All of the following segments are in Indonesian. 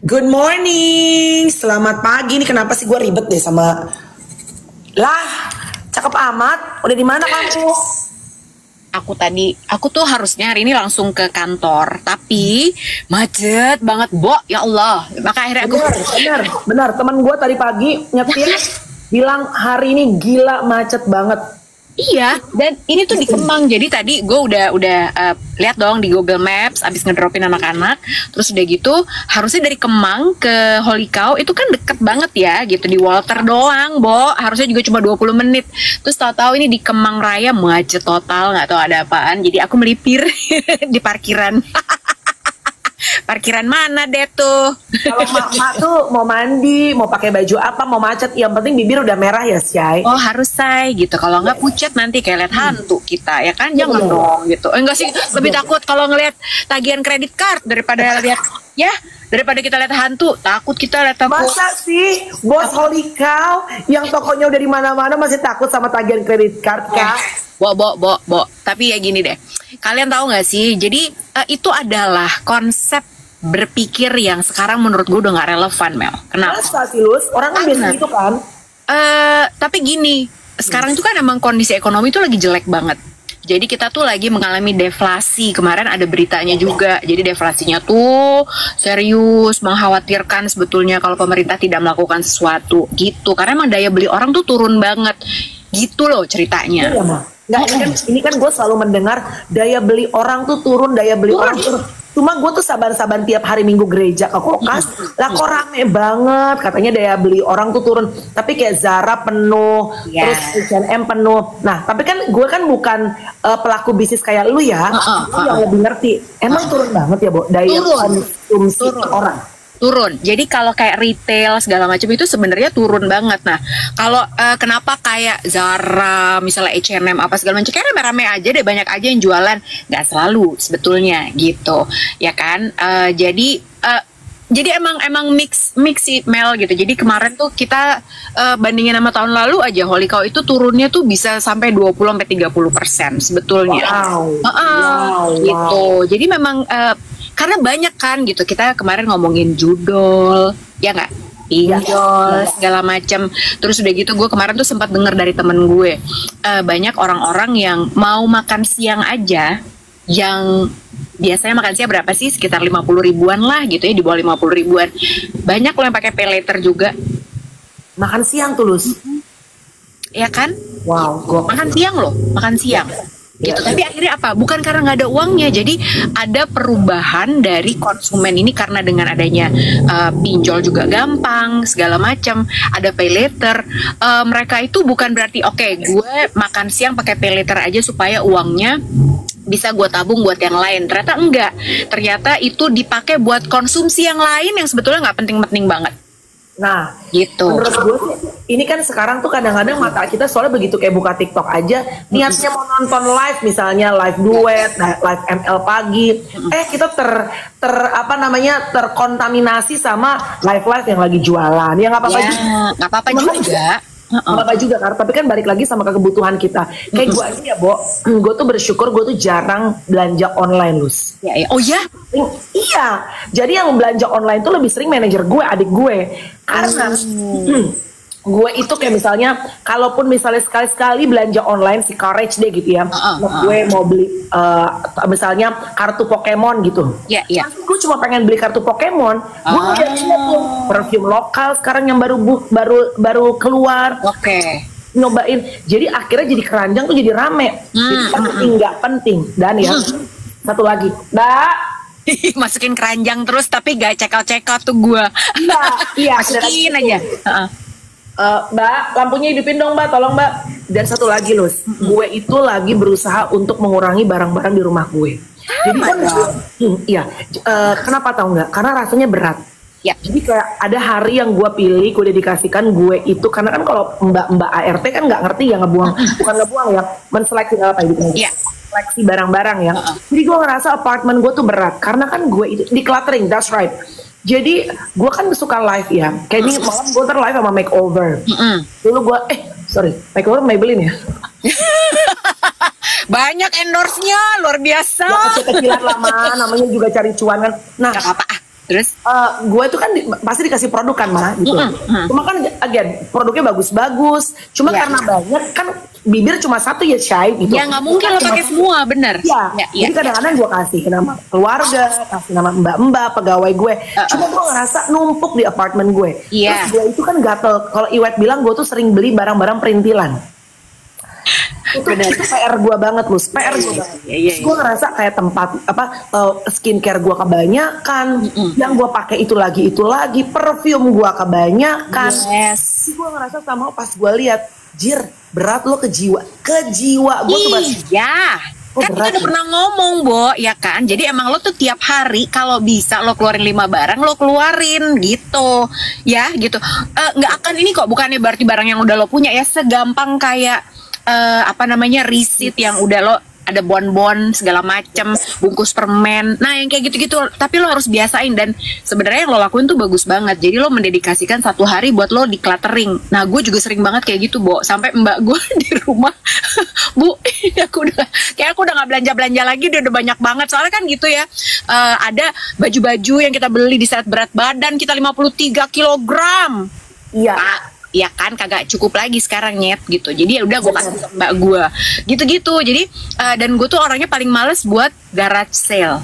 Good morning, selamat pagi. Nih kenapa sih gue ribet deh sama lah, cakep amat. Udah di mana kamu? Aku tuh harusnya hari ini langsung ke kantor, tapi macet banget, Bo. Ya Allah. Maka akhirnya aku Benar. Teman gue tadi pagi nyetir bilang hari ini gila macet banget. iya, dan ini tuh di Kemang. Jadi tadi gue udah lihat dong di Google Maps abis ngedropin anak-anak. Terus udah gitu, harusnya dari Kemang ke Holy Cow itu kan deket banget ya, gitu di Walter doang, Bo. Harusnya juga cuma 20 menit. Terus tahu-tahu ini di Kemang Raya macet total, nggak tahu ada apaan. Jadi aku melipir di parkiran. Parkiran mana deh tuh? Kalau mak tuh mau mandi, mau pakai baju apa, mau macet, yang penting bibir udah merah ya, Syai. Oh harus say gitu. Kalau nggak pucat nanti kayak lihat hantu kita ya kan, jangan dong gitu. Enggak sih, lebih takut kalau ngelihat tagihan kredit card daripada lihat daripada kita lihat hantu. Takut kita lihat hantu. Masa sih bos Holy Cow yang tokonya udah di mana-mana masih takut sama tagihan kredit card, Kak? Bo. Tapi ya gini deh. Kalian tahu nggak sih? Jadi itu adalah konsep berpikir yang sekarang menurut gue udah nggak relevan, Mel. Kenapa? Masa sih, Lus? Orang kan biasa gitu kan? Tapi gini, sekarang itu kan emang kondisi ekonomi itu lagi jelek banget. Jadi kita tuh lagi mengalami deflasi. Kemarin ada beritanya juga. Jadi deflasinya tuh serius, mengkhawatirkan sebetulnya kalau pemerintah tidak melakukan sesuatu gitu. Karena emang daya beli orang tuh turun banget. Gitu loh ceritanya. Iya, Ma. Nggak, ini kan gue selalu mendengar daya beli orang tuh turun, daya beli orang turun. Cuma gue tuh sabar-sabar tiap hari Minggu gereja ke Kokas, lah kok rame banget, katanya daya beli orang tuh turun. Tapi kayak Zara penuh, terus H&M penuh. Nah, tapi kan gue kan bukan pelaku bisnis kayak lu ya, lu yang lebih ngerti. Emang turun banget ya, Bo, daya konsumsi orang. Turun. Jadi kalau kayak retail segala macam itu sebenarnya turun banget. Nah, kalau kenapa kayak Zara, misalnya H&M apa segala macam, kayak rame-rame aja deh, banyak aja yang jualan. Nggak selalu sebetulnya gitu, ya kan? Jadi emang mix sih Mel gitu. Jadi kemarin tuh kita bandingin sama tahun lalu aja Holy Cow itu turunnya tuh bisa sampai 20-30% sebetulnya. Gitu. Jadi memang karena banyak kan gitu, kita kemarin ngomongin judol ya nggak, pinjol segala macam. Terus udah gitu gue kemarin tuh sempat dengar dari temen gue, banyak orang-orang yang mau makan siang aja, yang biasanya makan siang berapa sih, sekitar 50 ribuan lah gitu ya, di bawah 50 ribuan. Banyak loh yang pakai pay later juga makan siang tulus, ya kan? Wow, makan siang gitu. Tapi akhirnya apa? Bukan karena nggak ada uangnya. Jadi ada perubahan dari konsumen ini karena dengan adanya pinjol juga gampang segala macam, ada pay later. Mereka itu bukan berarti gue makan siang pakai pay later aja supaya uangnya bisa gue tabung buat yang lain. Ternyata enggak. Ternyata itu dipakai buat konsumsi yang lain yang sebetulnya nggak penting-penting banget. Nah, gitu. Menurut gue sih, ini kan sekarang tuh kadang-kadang mata kita soalnya begitu kayak buka TikTok aja, niatnya mau nonton live, misalnya live duet, live ML pagi, kita terkontaminasi sama live yang lagi jualan. Ya nggak apa-apa juga. Nggak apa-apa juga. Apa juga kan, tapi kan balik lagi sama kebutuhan kita. Kayak gue aja ya, Bo, gue tuh bersyukur gue tuh jarang belanja online, Lus. Ya. Oh ya? Iya, jadi yang belanja online tuh lebih sering manajer gue, adik gue. Karena gue itu kayak misalnya, kalaupun misalnya sekali-sekali belanja online, si courage deh gitu ya. Gue mau beli misalnya kartu Pokemon gitu. Iya. Gue cuma pengen beli kartu Pokemon. Gue ngeliat tuh perfume lokal sekarang yang baru keluar. Oke. Nyobain. Jadi akhirnya jadi keranjang tuh jadi rame. Jadi penting nggak penting. Dan ya satu lagi, Mbak. Masukin keranjang terus tapi gak cekal-cekal tuh gue. Iya. Masukin aja. Mbak, lampunya hidupin dong, Mbak, tolong, Mbak. Dan satu lagi, Lus, gue itu lagi berusaha untuk mengurangi barang-barang di rumah gue. Jadi kan, kenapa tahu nggak? Karena rasanya berat. Ya. Jadi kayak ada hari yang gue pilih, gue dedikasikan gue itu, karena kan kalau mbak ART kan nggak ngerti ya bukan ngebuang ya, menseleksi apa gitu. Iya. Seleksi barang-barang ya. Jadi gue ngerasa apartemen gue tuh berat, karena kan gue itu decluttering, that's right. Jadi gue kan suka live ya. Kayak ini malam gue live sama makeover. Dulu gue makeover Maybelline ya. Banyak endorse-nya luar biasa. Ya kecil-kecilan lama, namanya juga cari cuan kan. Nah, gak apa-apa. Terus? Gue itu kan pasti dikasih produk kan mah gitu. Cuma kan again produknya bagus-bagus. Cuma karena banyak kan bibir cuma satu ya Shay gitu. Ya nggak mungkin lo pakai semua, bener. Iya. Jadi kadang-kadang gue kasih nama keluarga, kasih nama mbak-mbak, pegawai gue. Cuma gue ngerasa numpuk di apartemen gue. Terus gue itu kan gatel. Kalau Iwet bilang gue tuh sering beli barang-barang perintilan. Itu PR gue banget loh, PR gue banget. Gue ngerasa kayak tempat skincare gue kebanyakan, yang gue pakai itu lagi, perfume gue kebanyakan. Gue ngerasa sama pas gue lihat, jir berat lo ke jiwa gue tuh masih. Iya. Kan kita udah pernah ngomong, Bo, ya kan? Jadi emang lo tuh tiap hari kalau bisa lo keluarin 5 barang, lo keluarin gitu. Ya, gitu. Nggak akan ini kok, bukannya berarti barang yang udah lo punya ya segampang kayak receipt yang udah lo ada bon-bon segala macem, bungkus permen, nah yang kayak gitu-gitu. Tapi lo harus biasain, dan sebenarnya yang lo lakuin tuh bagus banget. Jadi lo mendedikasikan 1 hari buat lo decluttering. Nah gue juga sering banget kayak gitu, Bo. Sampai mbak gue di rumah, Bu, aku udah gak belanja-belanja lagi, udah banyak banget. Soalnya kan gitu ya, ada baju-baju yang kita beli di saat berat badan kita 53 kilogram. Iya. Ya kan kagak cukup lagi sekarang nyet gitu. Jadi ya udah gue kasih ke mbak gue gitu-gitu. Jadi dan gue tuh orangnya paling males buat garage sale.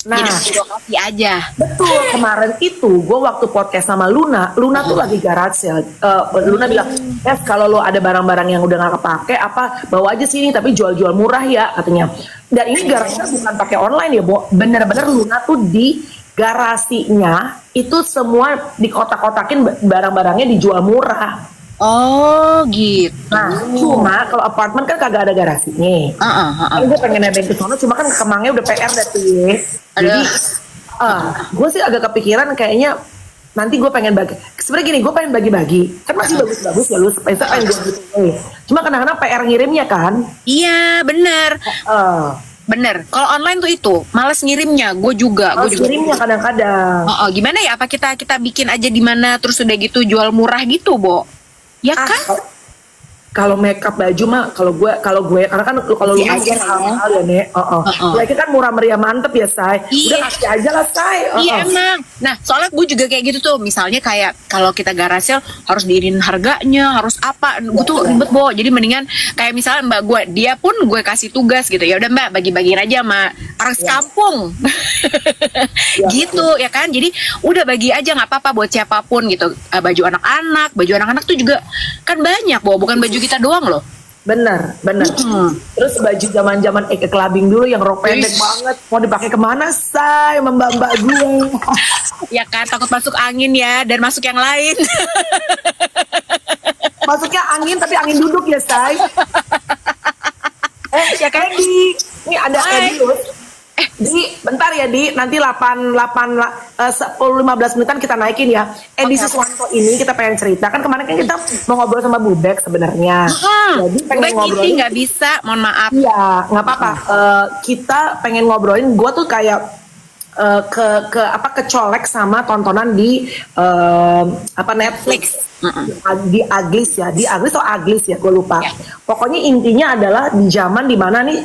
Nah, jadi gue kasih aja. Betul, kemarin itu gue waktu podcast sama Luna tuh lagi garage sale. Luna bilang, kalau lo ada barang-barang yang udah gak kepake bawa aja sini, tapi jual-jual murah ya katanya. Dan ini garage sale bukan pakai online ya, Bo. Bener-bener Luna tuh di garasinya itu semua dikotak-kotakin, barang-barangnya dijual murah. Oh gitu. Nah cuma kalau apartemen kan kagak ada garasinya. Gue pengen nebeng ke sana, cuma kan kemangnya udah PR deh. Jadi gue sih agak kepikiran kayaknya nanti gue pengen bagi. Sebenarnya gini, gue pengen bagi-bagi. Kan masih bagus-bagus ya lu, pengen gue gitu. Cuma kadang-kadang PR ngirimnya kan. Iya bener. Bener, kalau online tuh itu males ngirimnya, gue juga. Ngirimnya kadang-kadang. Gimana ya? Apa kita bikin aja di mana terus udah gitu jual murah gitu, Bo? Ya kan? Kalau makeup baju mah, kalau gue karena kan kalau lu aja hal ya Nek. Lagi kan murah meriah mantep ya Say. Udah kasih aja lah Say. Iya emang. Nah soalnya gue juga kayak gitu tuh. Misalnya kayak kalau kita garage sale harus diinin harganya, harus apa? Gue tuh ribet, Bo. Jadi mendingan kayak misalnya mbak gue, dia pun gue kasih tugas gitu. Ya udah mbak, bagi-bagiin aja sama orang sekampung. Gitu ya kan. Jadi udah bagi aja, nggak apa-apa buat siapapun gitu. Baju anak-anak tuh juga kan banyak, Bo. Bukan baju kita doang loh. Bener. Terus baju zaman clubbing dulu yang rok pendek banget, mau dipakai kemana Say, mbak-mbak gue. Ya kan, takut masuk angin ya, dan masuk yang lain. Masuknya angin tapi angin duduk ya Say. Ya kayak ini ada Edius. Di bentar ya Di, nanti 10-15 menitan kita naikin ya. Di Siswanto ini kita pengen cerita, kan kemarin kan kita mau ngobrol sama Bubek sebenarnya. Jadi pengen ngobrolin, nggak bisa, mohon maaf. Iya, nggak apa-apa. Kita pengen ngobrolin, gue tuh kayak kecolek sama tontonan di Netflix. Di Aglis ya, atau Aglis ya, gue lupa. Pokoknya intinya adalah di zaman dimana nih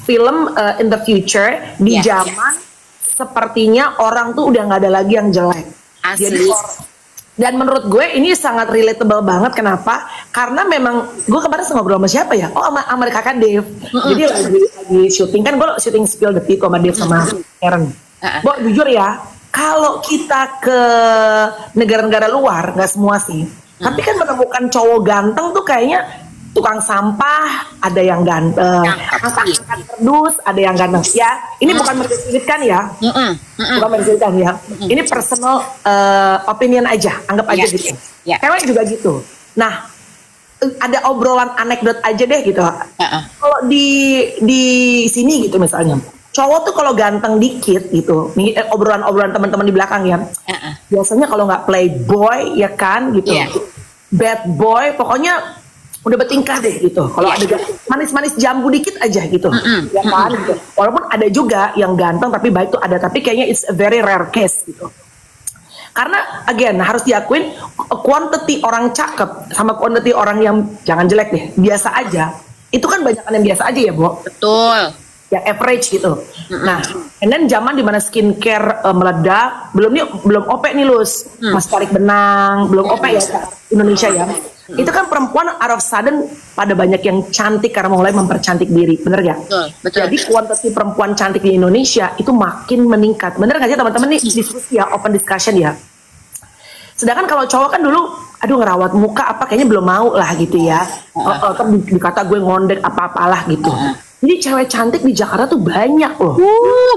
film in the future, di zaman sepertinya orang tuh udah nggak ada lagi yang jelek. Jadi dan menurut gue ini sangat relatable banget. Kenapa? Karena memang gue kemarin ngobrol sama siapa ya? Sama Kakak Dave. Jadi lagi syuting kan, gue syuting Spill the Tea sama Dave sama Aaron. Bo, jujur ya, kalau kita ke negara-negara luar, nggak semua sih, tapi kan menemukan cowok ganteng tuh kayaknya tukang sampah, ada yang ganteng, angkat kardus, ada yang ganteng. Ya, ini bukan mendiskreditkan ya, bukan mendiskreditkan ya. Ini personal opinion aja, anggap aja gitu. Cewek juga gitu. Nah, ada obrolan anekdot aja deh gitu. Kalau di sini gitu misalnya, cowok tuh kalau ganteng dikit gitu, nih obrolan teman-teman di belakang ya, biasanya kalau nggak playboy ya kan gitu, bad boy, pokoknya udah bertingkah deh gitu. Kalau ada manis-manis jambu dikit aja gitu, ya kan. Gitu. Walaupun ada juga yang ganteng tapi baik tuh ada, tapi kayaknya it's a very rare case gitu. Karena again harus diakuin, quantity orang cakep sama quantity orang yang jangan jelek deh, biasa aja, itu kan banyak yang biasa aja ya, Bo. Betul. yang average gitu. Nah, and then zaman dimana skincare meledak, belum OP nih Lus, Mas tarik benang, belum OP ya Indonesia ya. Itu kan perempuan out of sudden pada banyak yang cantik karena mulai mempercantik diri, bener gak? Betul. Jadi kuantiti perempuan cantik di Indonesia itu makin meningkat, bener gak sih teman-teman nih diskusi ya, open discussion ya. Sedangkan kalau cowok kan dulu, aduh ngerawat muka apa kayaknya belum mau lah gitu ya. Dikata gue ngondek apa-apalah gitu. Jadi cewek cantik di Jakarta tuh banyak loh.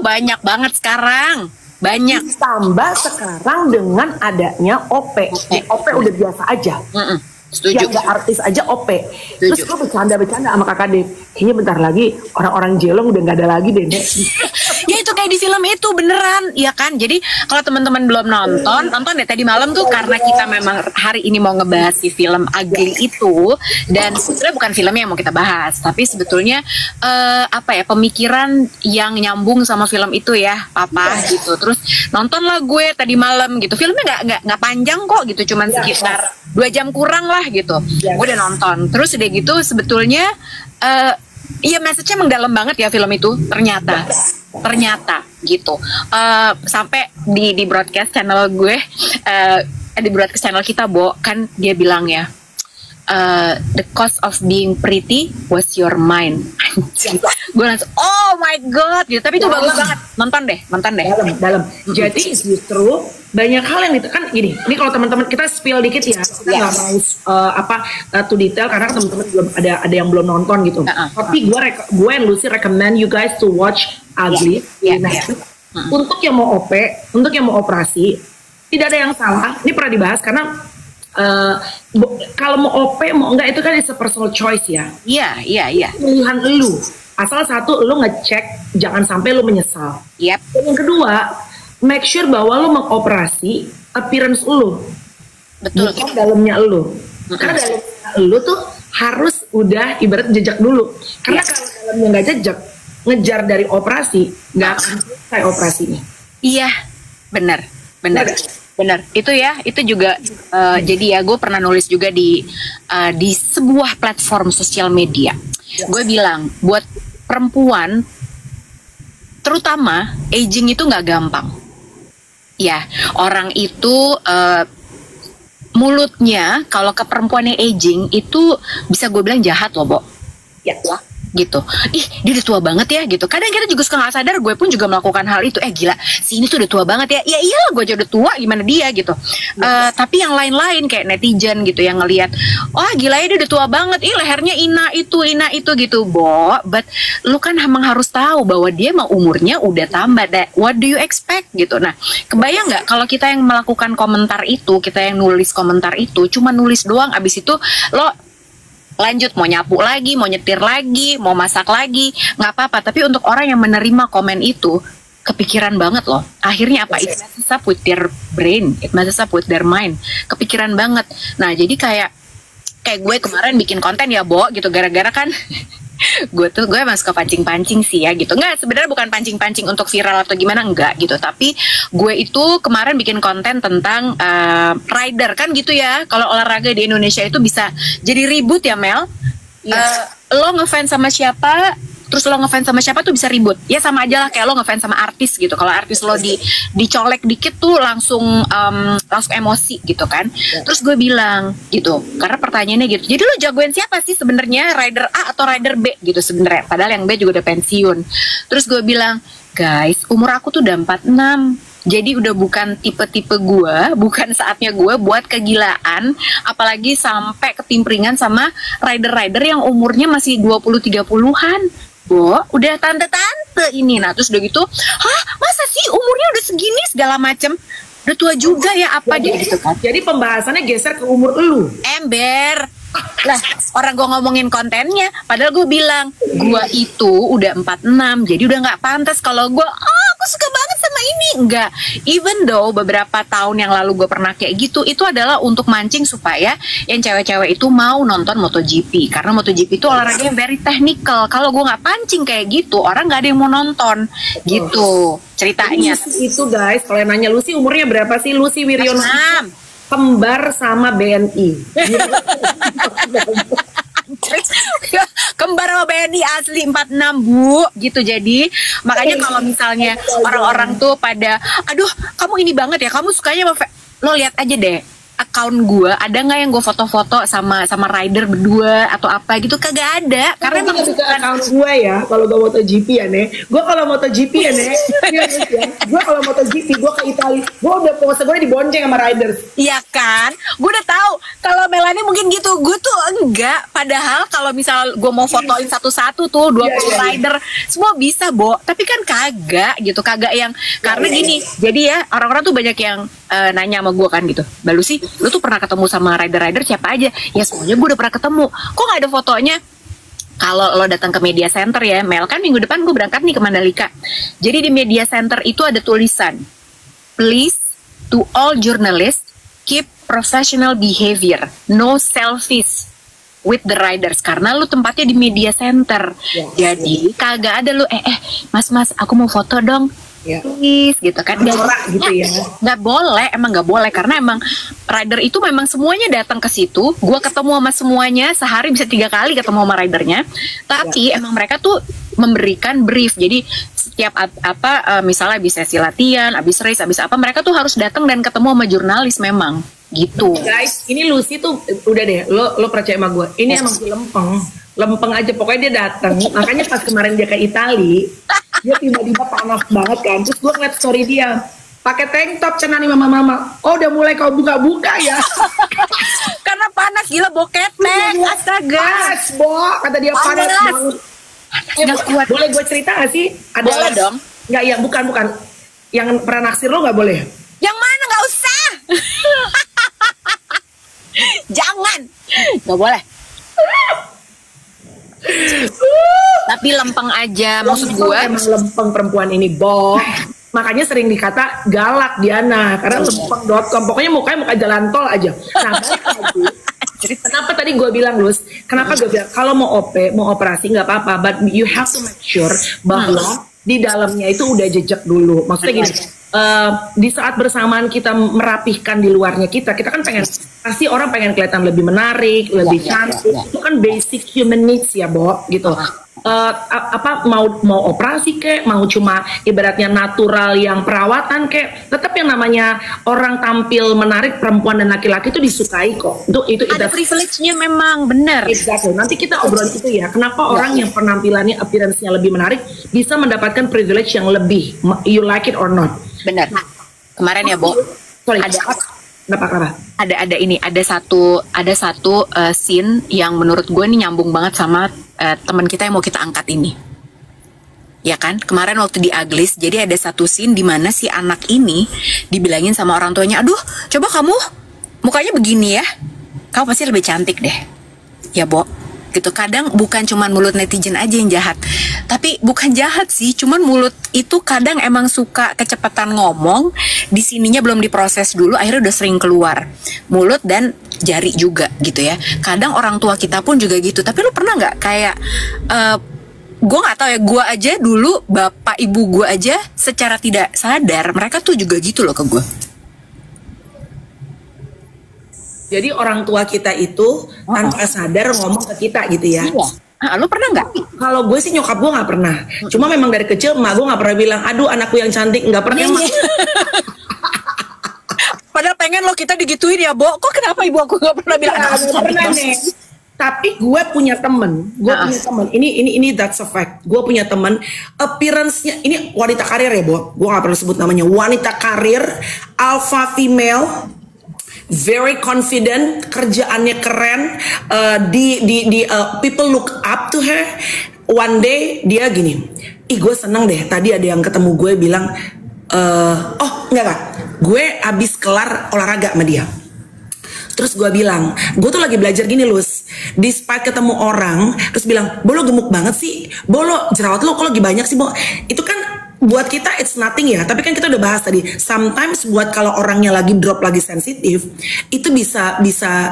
Banyak banget sekarang. Banyak. Tambah sekarang dengan adanya OP. OP udah biasa aja. Setuju. Yang gak artis aja OP. Terus gue bercanda-bercanda sama kakak Dev. Kayaknya bentar lagi orang-orang jelong udah gak ada lagi deh, Nek. Ya itu kayak di film itu beneran, ya kan? Jadi kalau teman-teman belum nonton deh tadi malam tuh karena kita memang hari ini mau ngebahas si film Ugly itu, dan sebetulnya bukan filmnya yang mau kita bahas, tapi sebetulnya pemikiran yang nyambung sama film itu ya, Papa gitu. Terus nontonlah gue tadi malam gitu. Filmnya nggak panjang kok gitu, cuman sekitar 2 jam kurang lah gitu. Gue udah nonton. Terus udah gitu sebetulnya iya message-nya emang dalam banget ya film itu ternyata gitu. Sampai di broadcast channel gue, di broadcast channel kita kan dia bilang ya, the cost of being pretty was your mind. Gue langsung oh my god gitu. Tapi itu bagus banget, nonton deh dalam. Jadi justru banyak hal yang kan gini. Ini kalau teman-teman kita spill dikit ya, kita nggak mau to detail karena teman-teman belum ada yang belum nonton gitu. Tapi gue and Lucy recommend you guys to watch Ugly. Untuk yang mau OP, untuk yang mau operasi, tidak ada yang salah. Ini pernah dibahas karena kalau mau OP mau enggak itu kan it's a personal choice ya. Iya. Pilihan lu. Asal satu lu ngecek jangan sampai lu menyesal. Yep. Dan yang kedua, make sure bahwa lu mengoperasi appearance lu. Betul. Bukan dalamnya lu. Karena dalamnya lu tuh harus udah ibarat jejak dulu. Karena kalau dalamnya nggak jejak, ngejar dari operasi nggak akan selesai operasinya. Iya, benar. Itu ya, itu juga jadi ya gue pernah nulis juga di sebuah platform sosial media. Gue bilang buat perempuan terutama aging itu nggak gampang. Ya, orang itu mulutnya kalau ke perempuannya aging itu bisa gue bilang jahat loh, Bo. Ya. Gitu, ih dia udah tua banget ya gitu. Kadang kita juga suka nggak sadar, gue pun juga melakukan hal itu. Gila, si ini tuh udah tua banget ya. Ya iyalah, gue aja udah tua, gimana dia gitu. Tapi yang lain-lain kayak netizen gitu yang ngelihat, wah gila ya dia udah tua banget. Ih lehernya ina itu gitu, Bo. But lu kan emang harus tahu bahwa dia emang umurnya udah tambah deh. What do you expect gitu. Nah, kebayang nggak kalau kita yang melakukan komentar itu, kita yang nulis komentar itu, cuma nulis doang, abis itu lo lanjut mau nyapu lagi, mau nyetir lagi, mau masak lagi, nggak apa-apa. Tapi untuk orang yang menerima komen itu, kepikiran banget loh. Akhirnya apa? It messes up with their brain, it messes up with their mind. Kepikiran banget. Nah jadi kayak gue kemarin bikin konten ya, Bo, gitu. Gara-gara kan gue emang suka pancing-pancing sih ya gitu. Nggak, sebenarnya bukan pancing-pancing untuk viral atau gimana, enggak gitu. Tapi gue itu kemarin bikin konten tentang rider kan gitu ya. Kalau olahraga di Indonesia itu bisa jadi ribut ya, Mel. Lo ngefans sama siapa, terus lo ngefans sama siapa tuh bisa ribut. Ya sama aja lah kayak lo ngefans sama artis gitu. Kalau artis lo dicolek dikit tuh langsung emosi gitu kan. Terus gue bilang gitu, karena pertanyaannya gitu, jadi lo jagoin siapa sih sebenarnya, rider A atau rider B gitu sebenarnya. Padahal yang B juga udah pensiun. Terus gue bilang, guys, umur aku tuh udah 46. Jadi udah bukan tipe-tipe gue, bukan saatnya gue buat kegilaan, apalagi sampai ketimpringan sama rider-rider yang umurnya masih 20-30-an. Bo, udah tante-tante ini. Nah terus udah gitu, hah masa sih umurnya udah segini segala macem, udah tua juga ya apa jadi gitu kan. Jadi pembahasannya geser ke umur lu. Ember. Lah orang gue ngomongin kontennya, padahal gue bilang gue itu udah 46, jadi udah nggak pantas kalau gue aku suka banget sama ini. Enggak, even though beberapa tahun yang lalu gue pernah kayak gitu, itu adalah untuk mancing supaya yang cewek-cewek itu mau nonton MotoGP, karena MotoGP itu olahraganya very technical. Kalau gue nggak pancing kayak gitu, orang nggak ada yang mau nonton gitu ceritanya. Lucy itu guys, kalau yang nanya Lucy umurnya berapa sih? Lucy Wiryono kembar sama BNI. Kembar sama BNI asli 46 Bu gitu. Jadi makanya kalau misalnya orang-orang tuh pada aduh kamu ini banget ya, kamu sukanya sama lo lihat aja deh account gue, ada nggak yang gue foto-foto sama rider berdua atau apa gitu, kagak ada. Karena emang ke account gue ya, kalau gue MotoGP ya nih, gue kalau MotoGP ya nih, gue kalau MotoGP gue ke Italia, gue udah pose gue dibonceng sama riders. Iya kan, gue udah tahu. Kalau Melanie mungkin gitu, gue tuh enggak. Padahal kalau misal gue mau fotoin satu-satu tuh 20 rider, semua bisa Bo. Tapi kan kagak gitu, kagak yang karena gini. Jadi ya orang-orang tuh banyak yang nanya sama gue kan gitu, Balu sih, lu tuh pernah ketemu sama rider-rider siapa aja? Ya semuanya gue udah pernah ketemu. Kok gak ada fotonya? Kalau lo datang ke media center ya, Mel, kan minggu depan gue berangkat nih ke Mandalika. Jadi di media center itu ada tulisan, please to all journalists keep professional behavior, no selfies with the riders, karena lu tempatnya di media center. Jadi kagak ada lu mas aku mau foto dong. Please gitu kan, gitu ya. Nggak boleh, emang nggak boleh, karena emang rider itu memang semuanya datang ke situ. Gua ketemu sama semuanya, sehari bisa 3 kali ketemu sama ridernya. Tapi emang mereka tuh memberikan brief. Jadi setiap misalnya habis sesi latihan, habis race, habis apa, mereka tuh harus datang dan ketemu sama jurnalis memang gitu. Guys, ini Lucy tuh udah deh, lo percaya sama gue. Ini emang lempeng aja, pokoknya dia datang. Makanya pas kemarin dia ke Itali, dia tiba-tiba panas banget kan. Terus gue ngeliat story dia pakai tank top, cina nih mama. Oh udah mulai kau buka-buka ya. Karena panas gila, boketek, astaga. Panas Bo, kata dia panas banget. Nggak kuat. Boleh gue cerita gak sih? Boleh dong. Nggak, yang bukan. Yang pernah naksir lo gak boleh? Yang mana, nggak usah. Jangan. Nggak boleh. Tapi lempeng aja, maksud gue. Emang lempeng perempuan ini, Bo. Makanya sering dikata galak Diana, karena lempeng.com. Pokoknya mukanya muka jalan tol aja. Nah, balik lagi. Kenapa tadi gue bilang, Lus? Kenapa gue bilang kalau mau mau operasi nggak apa-apa, but you have to make sure bahwa di dalamnya itu udah jejak dulu. Maksudnya gini, di saat bersamaan kita merapihkan di luarnya kita kan pengen, pasti orang pengen kelihatan lebih menarik, lebih cantik. Itu kan basic human needs ya, Bo, gitu. Mau operasi kek, mau cuma ibaratnya natural yang perawatan kek, tetap yang namanya orang tampil menarik, perempuan dan laki-laki itu disukai kok. Itu ada privilege-nya memang, bener. Exactly. Nanti kita obrol itu ya. Kenapa orang yang penampilannya, appearance-nya lebih menarik bisa mendapatkan privilege yang lebih, you like it or not. Bener. Kemarin ya, Bo. Sorry. Ada satu scene yang menurut gue nih nyambung banget sama teman kita yang mau kita angkat ini. Ya kan, kemarin waktu di Aglis, jadi ada satu scene di mana si anak ini dibilangin sama orang tuanya, aduh, coba kamu mukanya begini ya, kamu pasti lebih cantik deh. Ya, Bo. Gitu. Kadang bukan cuman mulut netizen aja yang jahat, tapi bukan jahat sih, cuman mulut itu kadang emang suka kecepatan ngomong, di sininya belum diproses dulu, akhirnya udah sering keluar mulut dan jari juga gitu ya. Kadang orang tua kita pun juga gitu. Tapi lu pernah nggak kayak gue nggak tahu ya, gue aja dulu bapak ibu gue aja secara tidak sadar mereka tuh juga gitu loh ke gue. Jadi orang tua kita itu tanpa sadar ngomong ke kita gitu ya. Iya. Lu pernah nggak? Kalau gue sih nyokap gue nggak pernah. Cuma memang dari kecil emak gue nggak pernah bilang, aduh anakku yang cantik, nggak pernah. Padahal pengen lo kita digituin ya, Bo. Kok kenapa ibu aku nggak pernah bilang? Nggak pernah nih. Tapi gue punya temen, ini that's a fact. Gue punya temen, appearance-nya ini wanita karir ya, Bo. Gue nggak perlu sebut namanya. Wanita karir, alpha female. Very confident, kerjaannya keren, people look up to her. One day dia gini, gue seneng deh. Tadi ada yang ketemu gue bilang, enggak, gue abis kelar olahraga sama dia. Terus gue bilang, gue tuh lagi belajar gini, Lus. Despite ketemu orang, terus bilang, Bo lo gemuk banget sih, Bo lo jerawat lo kok lagi banyak sih, Bo. Itu kan buat kita it's nothing ya, tapi kan kita udah bahas tadi. Sometimes buat kalau orangnya lagi drop, lagi sensitif, itu bisa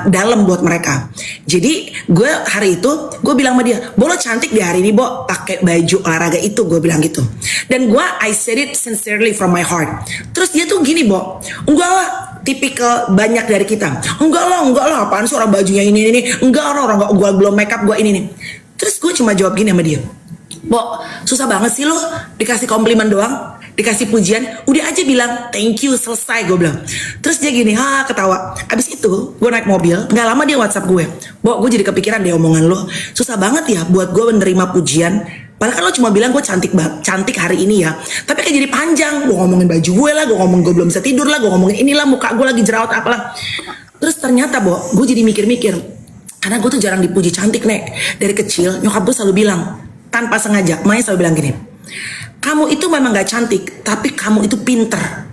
dalam buat mereka. Jadi gue hari itu gue bilang sama dia, Bo lo cantik di hari ini, Bo, pakai baju olahraga itu, gue bilang gitu. Dan I said it sincerely from my heart. Terus dia tuh gini, Bo, enggak lah, tipikal banyak dari kita, enggak lah, apaan sih orang bajunya ini, enggak lah, orang gue belum make up, gue ini nih. Terus gue cuma jawab gini sama dia, Bo, susah banget sih lo dikasih komplimen doang, dikasih pujian, udah aja bilang thank you, selesai, gue bilang. Terus dia gini, ketawa. Abis itu gue naik mobil, nggak lama dia WhatsApp gue, Bo, gue jadi kepikiran deh omongan lo, susah banget ya buat gue menerima pujian. Padahal kan lo cuma bilang gue cantik cantik hari ini ya, tapi kayak jadi panjang, gue ngomongin baju gue lah, gue ngomong gue belum bisa tidur lah, gue ngomongin inilah muka gue lagi jerawat apalah. Terus ternyata Bo, gue jadi mikir-mikir, karena gue tuh jarang dipuji cantik Nek. Dari kecil nyokap gue selalu bilang, tanpa sengaja, Maya selalu bilang gini, kamu itu memang gak cantik, tapi kamu itu pinter.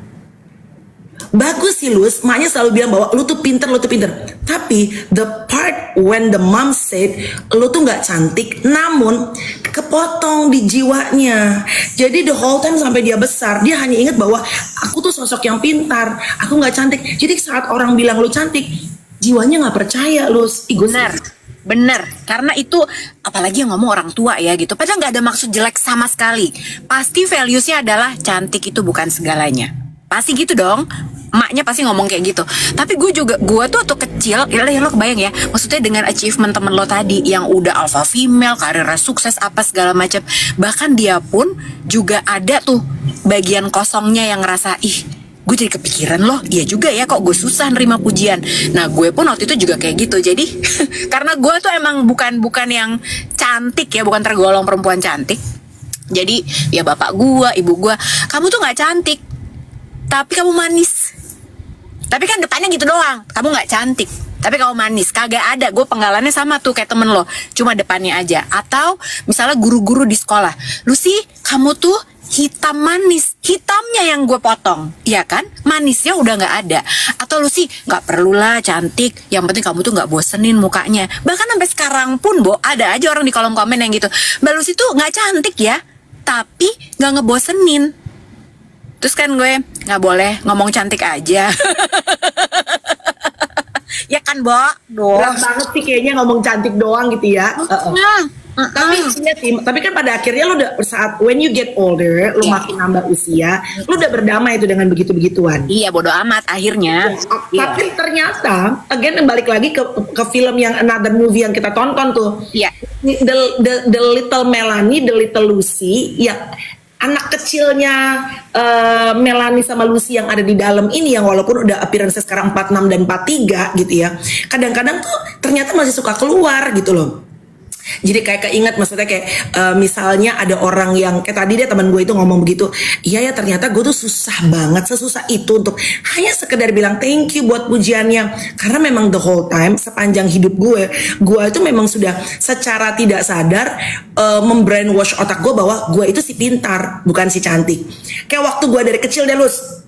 Bagus sih Lus, maknya selalu bilang bahwa lu tuh pinter, lu tuh pinter. Tapi the part when the mom said lu tuh gak cantik, namun kepotong di jiwanya. Jadi the whole time sampai dia besar, dia hanya ingat bahwa aku tuh sosok yang pintar, aku gak cantik. Jadi saat orang bilang lu cantik, jiwanya gak percaya Lus. Bener, karena itu apalagi yang ngomong orang tua ya gitu. Padahal nggak ada maksud jelek sama sekali. Pasti valuesnya adalah cantik itu bukan segalanya. Pasti gitu dong. Emaknya pasti ngomong kayak gitu. Tapi gue tuh waktu kecil, ya lo kebayang ya, maksudnya dengan achievement temen lo tadi yang udah alpha female, karirnya sukses apa segala macam. Bahkan dia pun juga ada tuh bagian kosongnya yang ngerasa gue jadi kepikiran loh, iya juga ya kok gue susah nerima pujian. Nah gue pun waktu itu juga kayak gitu. Jadi karena gue tuh emang bukan yang cantik ya, bukan tergolong perempuan cantik. Jadi ya bapak gue, ibu gue, kamu tuh nggak cantik, tapi kamu manis. Tapi kan depannya gitu doang, kamu nggak cantik, tapi kamu manis. Kagak ada, gue penggalannya sama tuh kayak temen lo, cuma depannya aja. Atau misalnya guru-guru di sekolah, Lucy kamu tuh hitam manis, hitamnya yang gue potong, ya kan? Manisnya udah nggak ada. Atau lu sih nggak perlulah cantik, yang penting kamu tuh nggak bosenin mukanya. Bahkan sampai sekarang pun Bo, ada aja orang di kolom komen yang gitu, Mbak Lucy tuh nggak cantik ya, tapi nggak ngebosenin. Terus kan gue nggak boleh ngomong cantik aja. Ya kan Bo? Berat banget sih kayaknya ngomong cantik doang gitu ya. Tapi kan pada akhirnya lo udah saat when you get older, lo makin nambah usia, lo udah berdamai itu dengan begitu-begituan. Iya, bodo amat akhirnya. Tapi ternyata, again balik lagi ke film yang another movie yang kita tonton tuh. Iya. The Little Melanie, The Little Lucy, ya anak kecilnya Melanie sama Lucy yang ada di dalam ini, yang walaupun udah appearance sekarang 46 dan 43 gitu ya, kadang-kadang tuh ternyata masih suka keluar gitu loh. Jadi kayak keinget, maksudnya kayak misalnya ada orang yang kayak tadi deh teman gue itu ngomong begitu, iya ya ternyata gue tuh susah banget, sesusah itu untuk hanya sekedar bilang thank you buat pujiannya. Karena memang the whole time sepanjang hidup gue itu memang sudah secara tidak sadar membrainwash otak gue bahwa gue itu si pintar, bukan si cantik. Kayak waktu gue dari kecil deh Lus,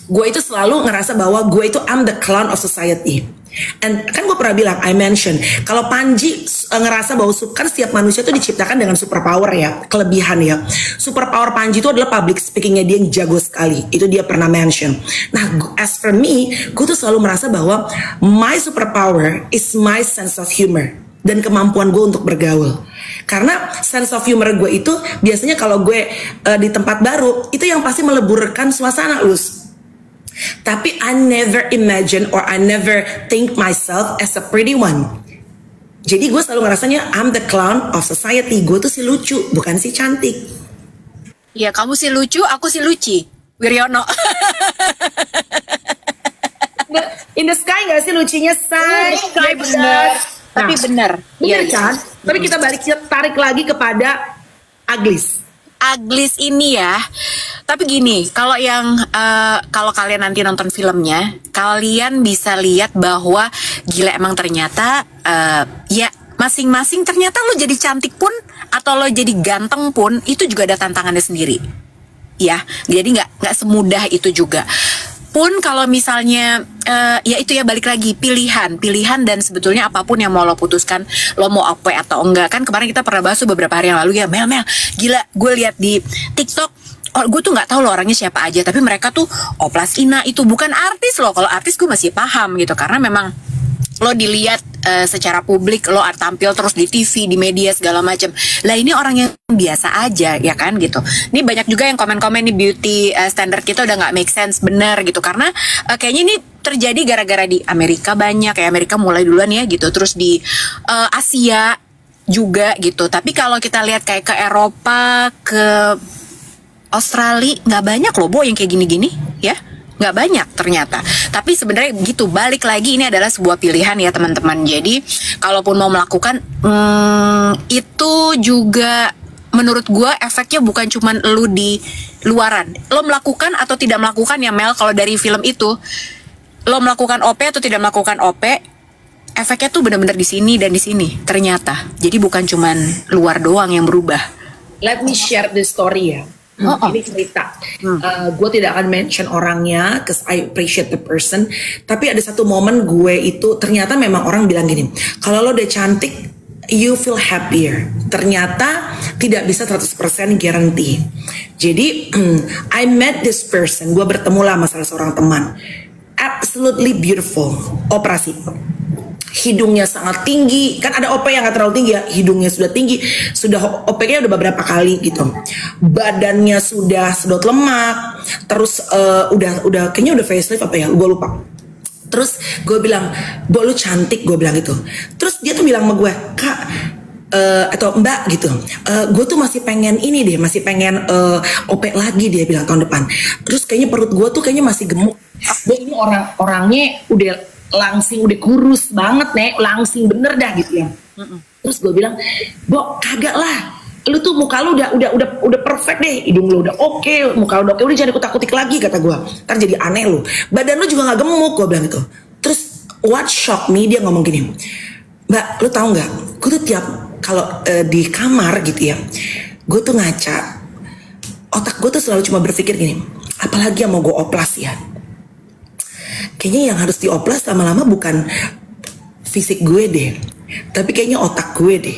gue itu selalu ngerasa bahwa gue itu I'm the clown of society. And kan gue pernah bilang, I mention kalau Panji ngerasa bahwa kan setiap manusia itu diciptakan dengan superpower ya, kelebihan ya. Superpower Panji itu adalah public speakingnya, dia yang jago sekali. Itu dia pernah mention. Nah, as for me, gue tuh selalu merasa bahwa my superpower is my sense of humor dan kemampuan gue untuk bergaul. Karena sense of humor gue itu biasanya kalau gue di tempat baru itu yang pasti meleburkan suasana Lus. Tapi I never imagine or I never think myself as a pretty one. Jadi gue selalu ngerasanya I'm the clown of society. Gue tuh si lucu, bukan si cantik. Ya kamu si lucu, aku si Luci Wiryono. In the sky gak sih lucinya say? Sky bener. Tapi bener. Bener kan? Tapi kita tarik lagi kepada Aglis. Aglis ini ya. Tapi gini, kalau kalau kalian nanti nonton filmnya, kalian bisa lihat bahwa gila emang ternyata ya masing-masing ternyata lo jadi cantik pun atau lo jadi ganteng pun itu juga ada tantangannya sendiri. Ya, jadi nggak semudah itu juga. Pun kalau misalnya ya itu ya balik lagi pilihan dan sebetulnya apapun yang mau lo putuskan, lo mau apa atau enggak. Kan kemarin kita pernah bahas beberapa hari yang lalu ya, Mel gila gue lihat di TikTok, gue tuh nggak tahu lo orangnya siapa aja, tapi mereka tuh Oplas Ina itu bukan artis loh. Kalau artis gue masih paham gitu, karena memang lo dilihat secara publik, lo tampil terus di TV, di media segala macam. Lah ini orang yang biasa aja ya kan gitu. Ini banyak juga yang komen-komen nih beauty standar kita udah nggak make sense, bener gitu. Karena kayaknya ini terjadi gara-gara di Amerika banyak, kayak Amerika mulai duluan ya gitu. Terus di Asia juga gitu. Tapi kalau kita lihat kayak ke Eropa, ke Australia, nggak banyak loh Bo yang kayak gini-gini ya, nggak banyak ternyata. Tapi sebenarnya gitu, balik lagi ini adalah sebuah pilihan ya teman-teman. Jadi kalaupun mau melakukan itu juga menurut gue efeknya bukan cuman lu di luaran, lo melakukan atau tidak melakukan ya Mel. Kalau dari film itu lo melakukan OP atau tidak melakukan OP, efeknya tuh benar-benar di sini dan di sini ternyata. Jadi bukan cuman luar doang yang berubah. Let me share the story ya. Ini cerita. Gue tidak akan mention orangnya, cause I appreciate the person. Tapi ada satu momen gue itu ternyata memang orang bilang gini, kalau lo udah cantik, you feel happier. Ternyata tidak bisa 100% guarantee. Jadi I met this person. Gue bertemu lah sama salah seorang teman. Absolutely beautiful. Operasi. Hidungnya sangat tinggi, kan ada OP yang gak terlalu tinggi ya, hidungnya sudah tinggi, sudah OP-nya udah beberapa kali gitu, badannya sudah sedot lemak, terus udah kayaknya udah facelift apa ya, gue lupa. Terus gue bilang, Bo lu cantik, gue bilang gitu. Terus dia tuh bilang sama gue, Kak atau Mbak gitu, gue tuh masih pengen ini deh, masih pengen OP lagi, dia bilang tahun depan. Terus kayaknya perut gue tuh kayaknya masih gemuk. Bo ini orangnya udah langsing, udah kurus banget nih, langsing bener dah gitu ya. Terus gue bilang, Bo kagak lah, lu tuh muka lu udah perfect deh, hidung lu udah oke, muka lu udah oke, udah jangan kutak-kutik lagi kata gue, ntar jadi aneh lu, badan lu juga nggak gemuk, gue bilang gitu. Terus what shock me, dia ngomong gini, Mbak lu tahu nggak, gue tuh tiap kalau di kamar gitu ya, gue tuh ngaca, otak gue tuh selalu cuma berpikir gini, apalagi yang mau gue oplas ya. Kayaknya yang harus dioplas lama-lama bukan fisik gue deh, tapi kayaknya otak gue deh.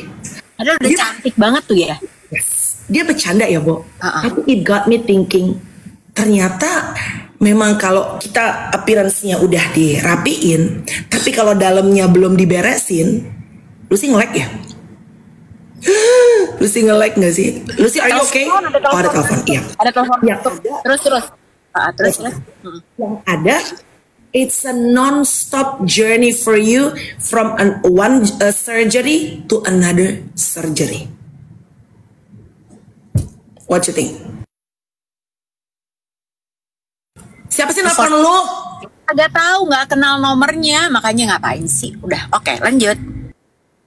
Padahal udah cantik banget tuh ya. Yes. Dia bercanda ya, Bo. Tapi it got me thinking. Ternyata memang kalau kita appearance-nya udah dirapiin, tapi kalau dalamnya belum diberesin, lu sih nge-lag ya? Lu sih nge-lag gak sih? Lu sih are you okay? Oh ada telepon, iya. Ada telepon. Ya, Terus. Terus. Yang ada, it's a non-stop journey for you from one surgery to another surgery. What you think? Siapa sih nelfon lu? Agak tahu, nggak kenal nomornya, makanya ngapain sih? Udah, oke, lanjut.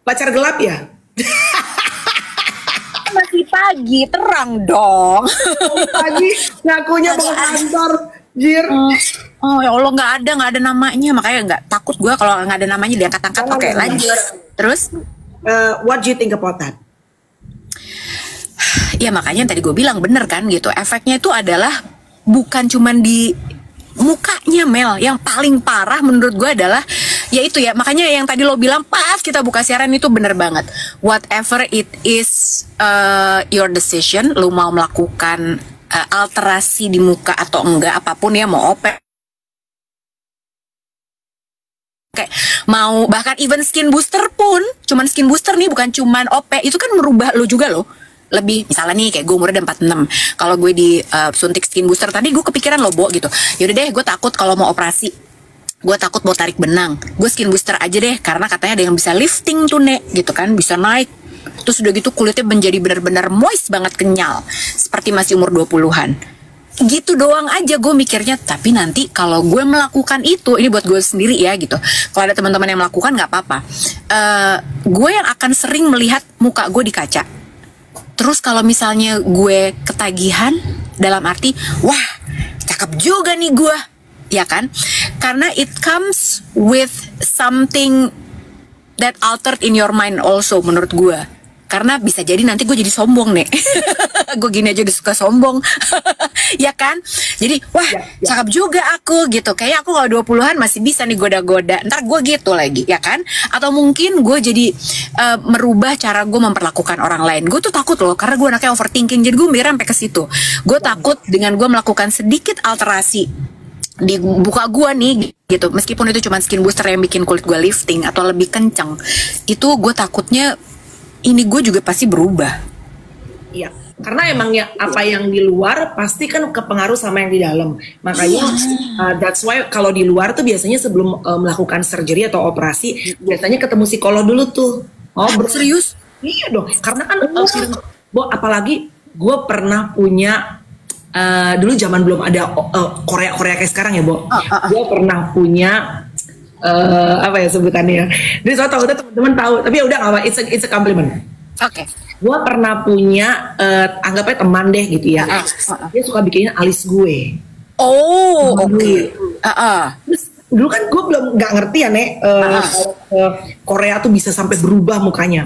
Pacar gelap ya? Masih pagi, terang dong. Pagi ngakunya mau kantor, jir. Oh ya Allah, nggak ada namanya, makanya nggak takut gue kalau nggak ada namanya diangkat-angkat. Oke, lanjut. Terus, what do you think about that? Ya makanya yang tadi gue bilang bener kan gitu. Efeknya itu adalah bukan cuman di mukanya Mel. Yang paling parah menurut gue adalah ya itu ya. Makanya yang tadi lo bilang pas kita buka siaran itu bener banget. Whatever it is your decision, lo mau melakukan alterasi di muka atau enggak, apapun ya, mau OP, kayak mau bahkan even skin booster pun, cuman skin booster nih, bukan cuman OP, itu kan merubah lo juga loh. Lebih misalnya nih kayak gue umurnya udah 46, kalau gue di suntik skin booster tadi gue kepikiran lo Bo gitu, yaudah deh gue takut kalau mau operasi, gue takut mau tarik benang, gue skin booster aja deh karena katanya ada yang bisa lifting tuh Nek gitu kan, bisa naik, terus udah gitu kulitnya menjadi benar-benar moist banget, kenyal seperti masih umur 20-an. Gitu doang aja gue mikirnya. Tapi nanti kalau gue melakukan itu, ini buat gue sendiri ya gitu, kalau ada teman-teman yang melakukan nggak apa-apa, gue yang akan sering melihat muka gue di kaca. Terus kalau misalnya gue ketagihan, dalam arti, wah cakep juga nih gue, ya kan? Karena it comes with something that altered in your mind also menurut gue. Karena bisa jadi nanti gue jadi sombong nih. Gue gini aja udah suka sombong. Ya kan? Jadi wah cakep juga aku gitu. Kayak aku kalau 20-an masih bisa nih goda-goda. Ntar gue gitu lagi, ya kan? Atau mungkin gue jadi merubah cara gue memperlakukan orang lain. Gue tuh takut loh, karena gue anaknya overthinking. Jadi gue mikir sampai ke situ. Gue takut dengan gue melakukan sedikit alterasi di buka gue nih gitu, meskipun itu cuma skin booster yang bikin kulit gue lifting atau lebih kenceng, itu gue takutnya ini gue juga pasti berubah. Iya, karena emangnya apa yang di luar pasti kan kepengaruh sama yang di dalam. Makanya that's why kalau di luar tuh biasanya sebelum melakukan surgery atau operasi, biasanya ketemu psikolog dulu tuh. Oh, serius? Iya dong, karena kan Bo, apalagi gue pernah punya dulu zaman belum ada Korea kayak sekarang ya, Bo. Gue pernah punya apa ya sebutannya ya. Jadi soal tahu teman-teman tahu, tapi ya udah nggak apa, it's a compliment. Oke. Gue pernah punya anggapnya teman deh gitu ya. Dia suka bikinin alis gue. Oh, oke. Terus dulu kan gue belum nggak ngerti ya Nek, Korea tuh bisa sampai berubah mukanya.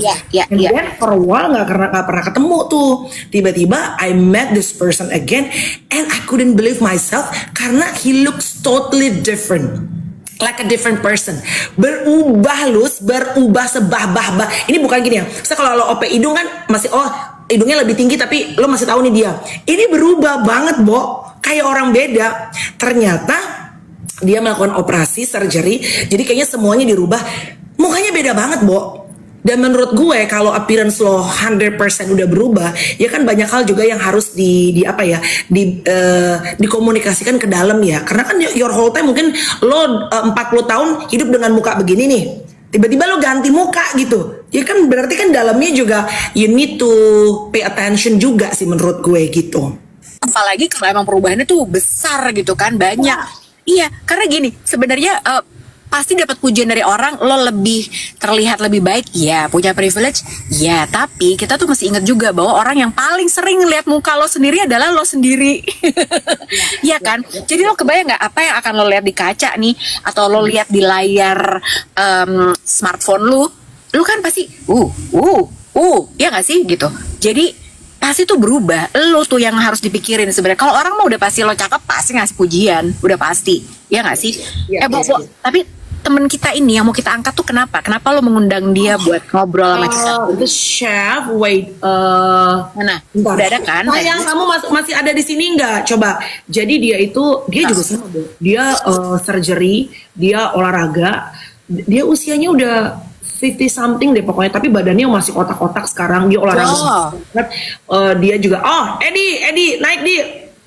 And then for a while nggak pernah ketemu tuh. Tiba-tiba I met this person again and I couldn't believe myself karena he looks totally different. Like a different person. Berubah Lus, berubah sebah-bah. Ini bukan gini ya. Misalnya kalau lo OP hidung kan masih hidungnya lebih tinggi tapi lo masih tahu nih dia. Ini berubah banget, Bo. Kayak orang beda. Ternyata dia melakukan operasi surgery, jadi kayaknya semuanya dirubah. Mukanya beda banget, Bo. Dan menurut gue kalau appearance lo 100% udah berubah, ya kan banyak hal juga yang harus dikomunikasikan ke dalam ya. Karena kan your whole time mungkin lo 40 tahun hidup dengan muka begini nih. Tiba-tiba lo ganti muka gitu. Ya kan berarti kan dalamnya juga you need to pay attention juga sih menurut gue gitu. Apalagi kalau emang perubahannya tuh besar gitu kan, banyak. Iya, karena gini, sebenarnya pasti dapat pujian dari orang, lo lebih terlihat lebih baik, ya punya privilege, ya tapi kita tuh mesti ingat juga bahwa orang yang paling sering ngeliat muka lo sendiri adalah lo sendiri, ya kan? Jadi lo kebayang nggak apa yang akan lo lihat di kaca nih, atau lo lihat di layar smartphone lo kan pasti, ya nggak sih gitu. Jadi pasti tuh berubah, lo tuh yang harus dipikirin sebenarnya. Kalau orang mau udah pasti lo cakep pasti ngasih pujian, udah pasti, ya nggak sih? Bo, tapi temen kita ini yang mau kita angkat tuh kenapa lo mengundang dia buat ngobrol sama kita? The chef, wait, mana? Udah ada kan? Sayang, kamu masih ada di sini nggak? Coba. Jadi dia juga sama, Bu. Dia surgery, dia olahraga, dia usianya udah 50 something deh pokoknya, tapi badannya masih kotak-kotak sekarang. Dia olahraga. Dia juga. Edi, naik di.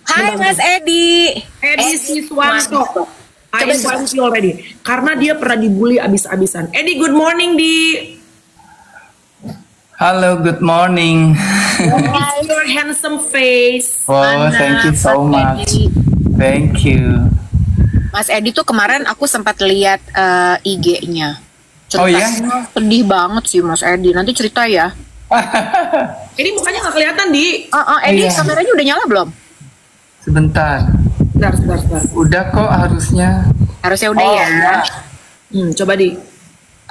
Hai Mas Edi. Edi Siswanto. I invite you already. Karena dia pernah dibully abis-abisan. Edi, good morning di. Halo, good morning. It's your handsome face. Oh, thank you so much. Thank you. Mas Edi tuh kemarin aku sempat lihat IG-nya. Oh iya? Sedih banget sih Mas Edi. Nanti cerita ya. Ini mukanya nggak kelihatan di. Edi, kameranya udah nyala belum? Sebentar. Sebentar. Udah kok harusnya. Harusnya udah ya. Coba di.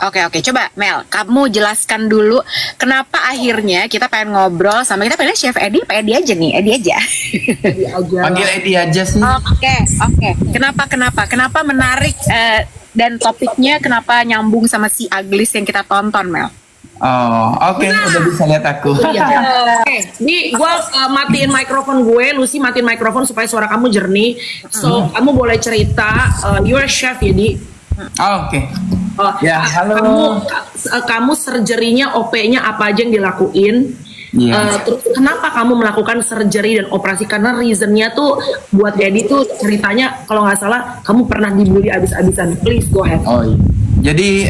Oke, coba Mel, kamu jelaskan dulu kenapa akhirnya kita pengen ngobrol sama kita pengen Chef Edi, Pak Edi aja nih, Edi aja. Panggil Edi aja sih. Oke. Kenapa menarik dan topiknya kenapa nyambung sama si Aglis yang kita tonton, Mel? Oh, oke, udah bisa lihat aku. Nih, gue matiin mikrofon gue, Lucy matiin mikrofon supaya suara kamu jernih. So, kamu boleh cerita, you're a chef ya, Di? Oke. Ya, halo. Kamu surgery-nya, OP-nya apa aja yang dilakuin? Terus kenapa kamu melakukan surgery dan operasi? Karena reasonnya tuh buat Edi tuh ceritanya kalau nggak salah kamu pernah dibully abis-abisan. Please go ahead. Oh iya. Jadi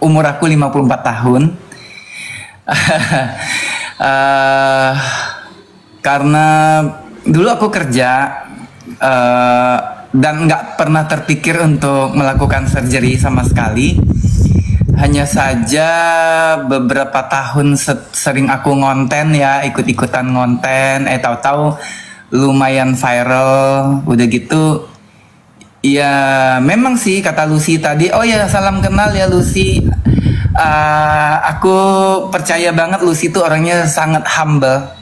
umur aku 54 tahun. Karena dulu aku kerja dan nggak pernah terpikir untuk melakukan surgery sama sekali. Hanya saja beberapa tahun sering aku ngonten ya, ikut-ikutan ngonten, tahu-tahu lumayan viral, udah gitu. Ya memang sih kata Lucy tadi, oh ya salam kenal ya Lucy. Aku percaya banget Lucy tuh orangnya sangat humble.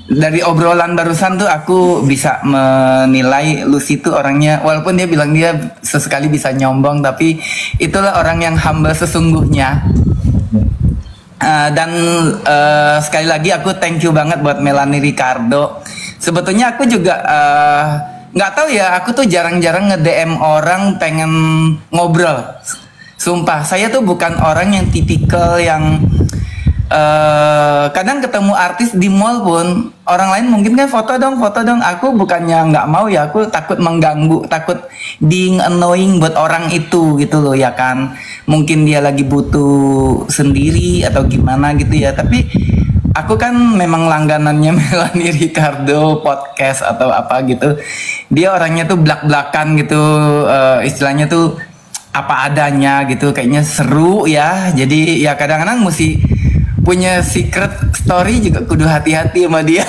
Dari obrolan barusan tuh aku bisa menilai Lucy tuh orangnya, walaupun dia bilang dia sesekali bisa nyombong, tapi itulah orang yang humble sesungguhnya. Dan sekali lagi aku thank you banget buat Melanie Ricardo. Sebetulnya aku juga nggak tahu ya, aku tuh jarang-jarang nge-DM orang pengen ngobrol. Sumpah, saya tuh bukan orang yang tipikal yang kadang ketemu artis di mall pun orang lain mungkin kan foto dong, aku bukannya nggak mau ya, aku takut mengganggu, takut being annoying buat orang itu gitu loh ya kan, mungkin dia lagi butuh sendiri atau gimana gitu ya, tapi aku kan memang langganannya Melanie Ricardo podcast atau apa gitu, dia orangnya tuh blak-blakan gitu, istilahnya tuh apa adanya gitu, kayaknya seru ya, jadi ya kadang-kadang mesti punya secret story juga kudu hati-hati sama dia.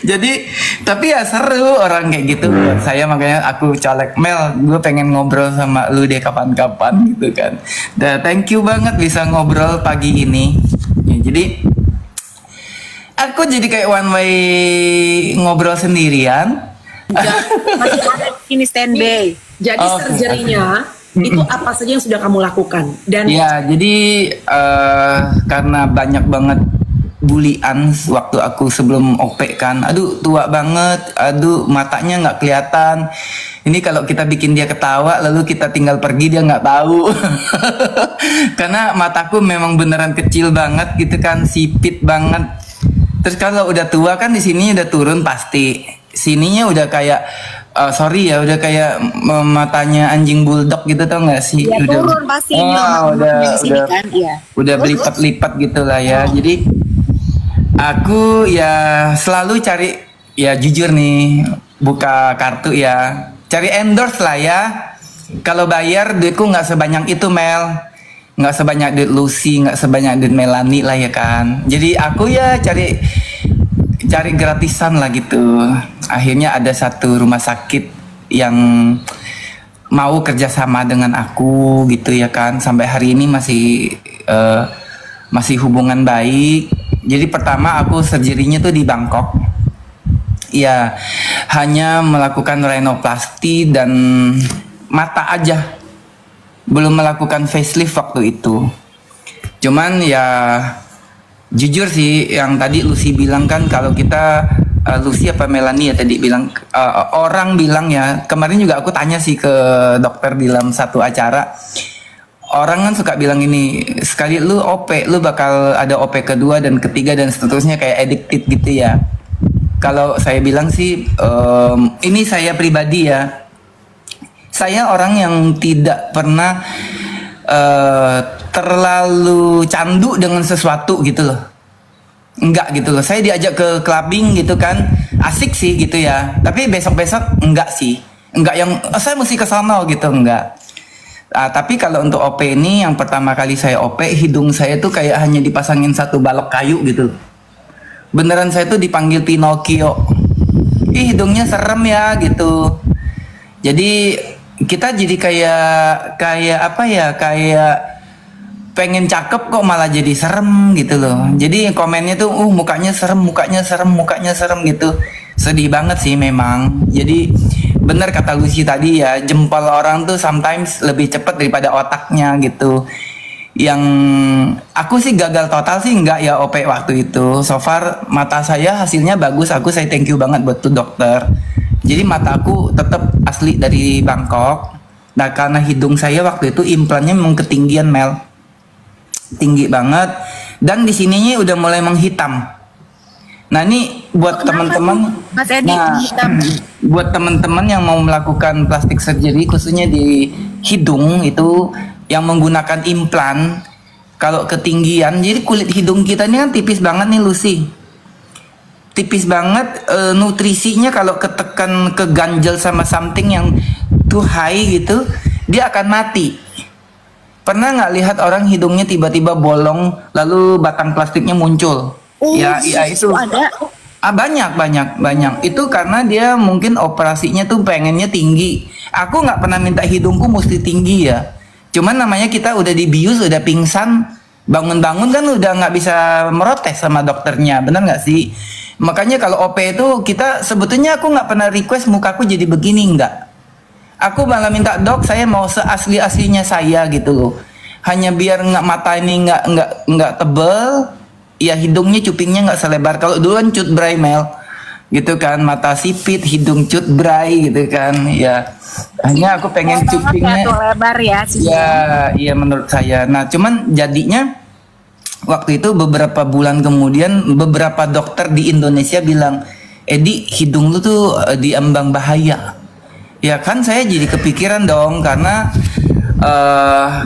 Jadi tapi ya seru orang kayak gitu buat saya, makanya aku colek, Mel, gue pengen ngobrol sama lu deh kapan-kapan gitu kan. Dan thank you banget bisa ngobrol pagi ini ya, jadi aku jadi kayak one way ngobrol sendirian. Masih ada ini standby. Jadi surgery-nya itu apa saja yang sudah kamu lakukan? Dan ya jadi karena banyak banget bulian waktu aku sebelum OP kan, aduh tua banget, aduh matanya nggak kelihatan, ini kalau kita bikin dia ketawa lalu kita tinggal pergi dia nggak tahu. Karena mataku memang beneran kecil banget gitu kan, sipit banget. Terus kalau udah tua kan di sini udah turun pasti, sininya udah kayak sorry ya, udah kayak matanya anjing bulldog gitu, tau nggak sih? Ya, udah turun pasti. Udah berlipat-lipat gitu lah ya. Jadi aku ya selalu cari, ya jujur nih, buka kartu ya, cari endorse lah ya. Kalau bayar duitku nggak sebanyak itu, Mel, nggak sebanyak duit Lucy, nggak sebanyak duit Melanie lah ya kan. Jadi aku ya cari gratisan lah gitu. Akhirnya ada satu rumah sakit yang mau kerjasama dengan aku gitu ya kan. Sampai hari ini masih hubungan baik. Jadi pertama aku surgery-nya tuh di Bangkok. Ya hanya melakukan rhinoplasty dan mata aja. Belum melakukan facelift waktu itu. Cuman ya jujur sih, yang tadi Lucy bilang kan, kalau kita Lucy apa Melanie ya tadi bilang, orang bilang ya, kemarin juga aku tanya sih ke dokter di dalam satu acara, orang kan suka bilang ini, sekali lu OP lu bakal ada OP kedua dan ketiga dan seterusnya, kayak addicted gitu ya. Kalau saya bilang sih, ini saya pribadi ya, saya orang yang tidak pernah terlalu candu dengan sesuatu gitu loh, enggak gitu loh. Saya diajak ke clubbing gitu kan, asik sih gitu ya, tapi besok-besok enggak sih, enggak yang saya mesti ke sana gitu, enggak. Tapi kalau untuk OP ini, yang pertama kali saya OP, hidung saya tuh kayak hanya dipasangin satu balok kayu gitu, beneran saya tuh dipanggil Pinocchio. Ih, hidungnya serem ya gitu. Jadi kita jadi kayak apa ya, kayak pengen cakep kok malah jadi serem gitu loh. Jadi komennya tuh mukanya serem gitu. Sedih banget sih memang. Jadi bener kata Lucy tadi ya, jempol orang tuh sometimes lebih cepat daripada otaknya gitu. Yang aku sih gagal total sih enggak ya OP waktu itu. So far mata saya hasilnya bagus, saya thank you banget buat tuh dokter. Jadi mataku tetap asli dari Bangkok. Nah karena hidung saya waktu itu implannya memang ketinggian, Mel, tinggi banget, dan di sininya udah mulai menghitam. Nah ini buat teman-teman, Mas Edi, buat teman-teman yang mau melakukan plastik surgery khususnya di hidung itu yang menggunakan implan, kalau ketinggian, jadi kulit hidung kita ini kan tipis banget nih Lucy, tipis banget, nutrisinya kalau ketekan ke ganjel sama something yang too high gitu, dia akan mati. Pernah nggak lihat orang hidungnya tiba-tiba bolong lalu batang plastiknya muncul? Ya itu ada. Banyak. Itu karena dia mungkin operasinya tuh pengennya tinggi. Aku nggak pernah minta hidungku mesti tinggi ya. Cuman namanya kita udah dibius, udah pingsan, bangun-bangun kan udah nggak bisa merotes sama dokternya, benar nggak sih? Makanya kalau OP itu kita sebetulnya aku nggak pernah request mukaku jadi begini, nggak. Aku malah minta, dok saya mau seasli-aslinya saya gitu loh. Hanya biar nggak mata ini nggak tebel, ya hidungnya cupingnya nggak selebar. Kalau dulu kan cut Braimel, gitu kan, mata sipit, hidung cutbray gitu kan. Ya hanya aku pengen cupingnya lebar ya sih. ya, iya menurut saya. Nah cuman jadinya waktu itu beberapa bulan kemudian beberapa dokter di Indonesia bilang, Edi hidung lu tuh diambang bahaya. Ya kan saya jadi kepikiran dong, karena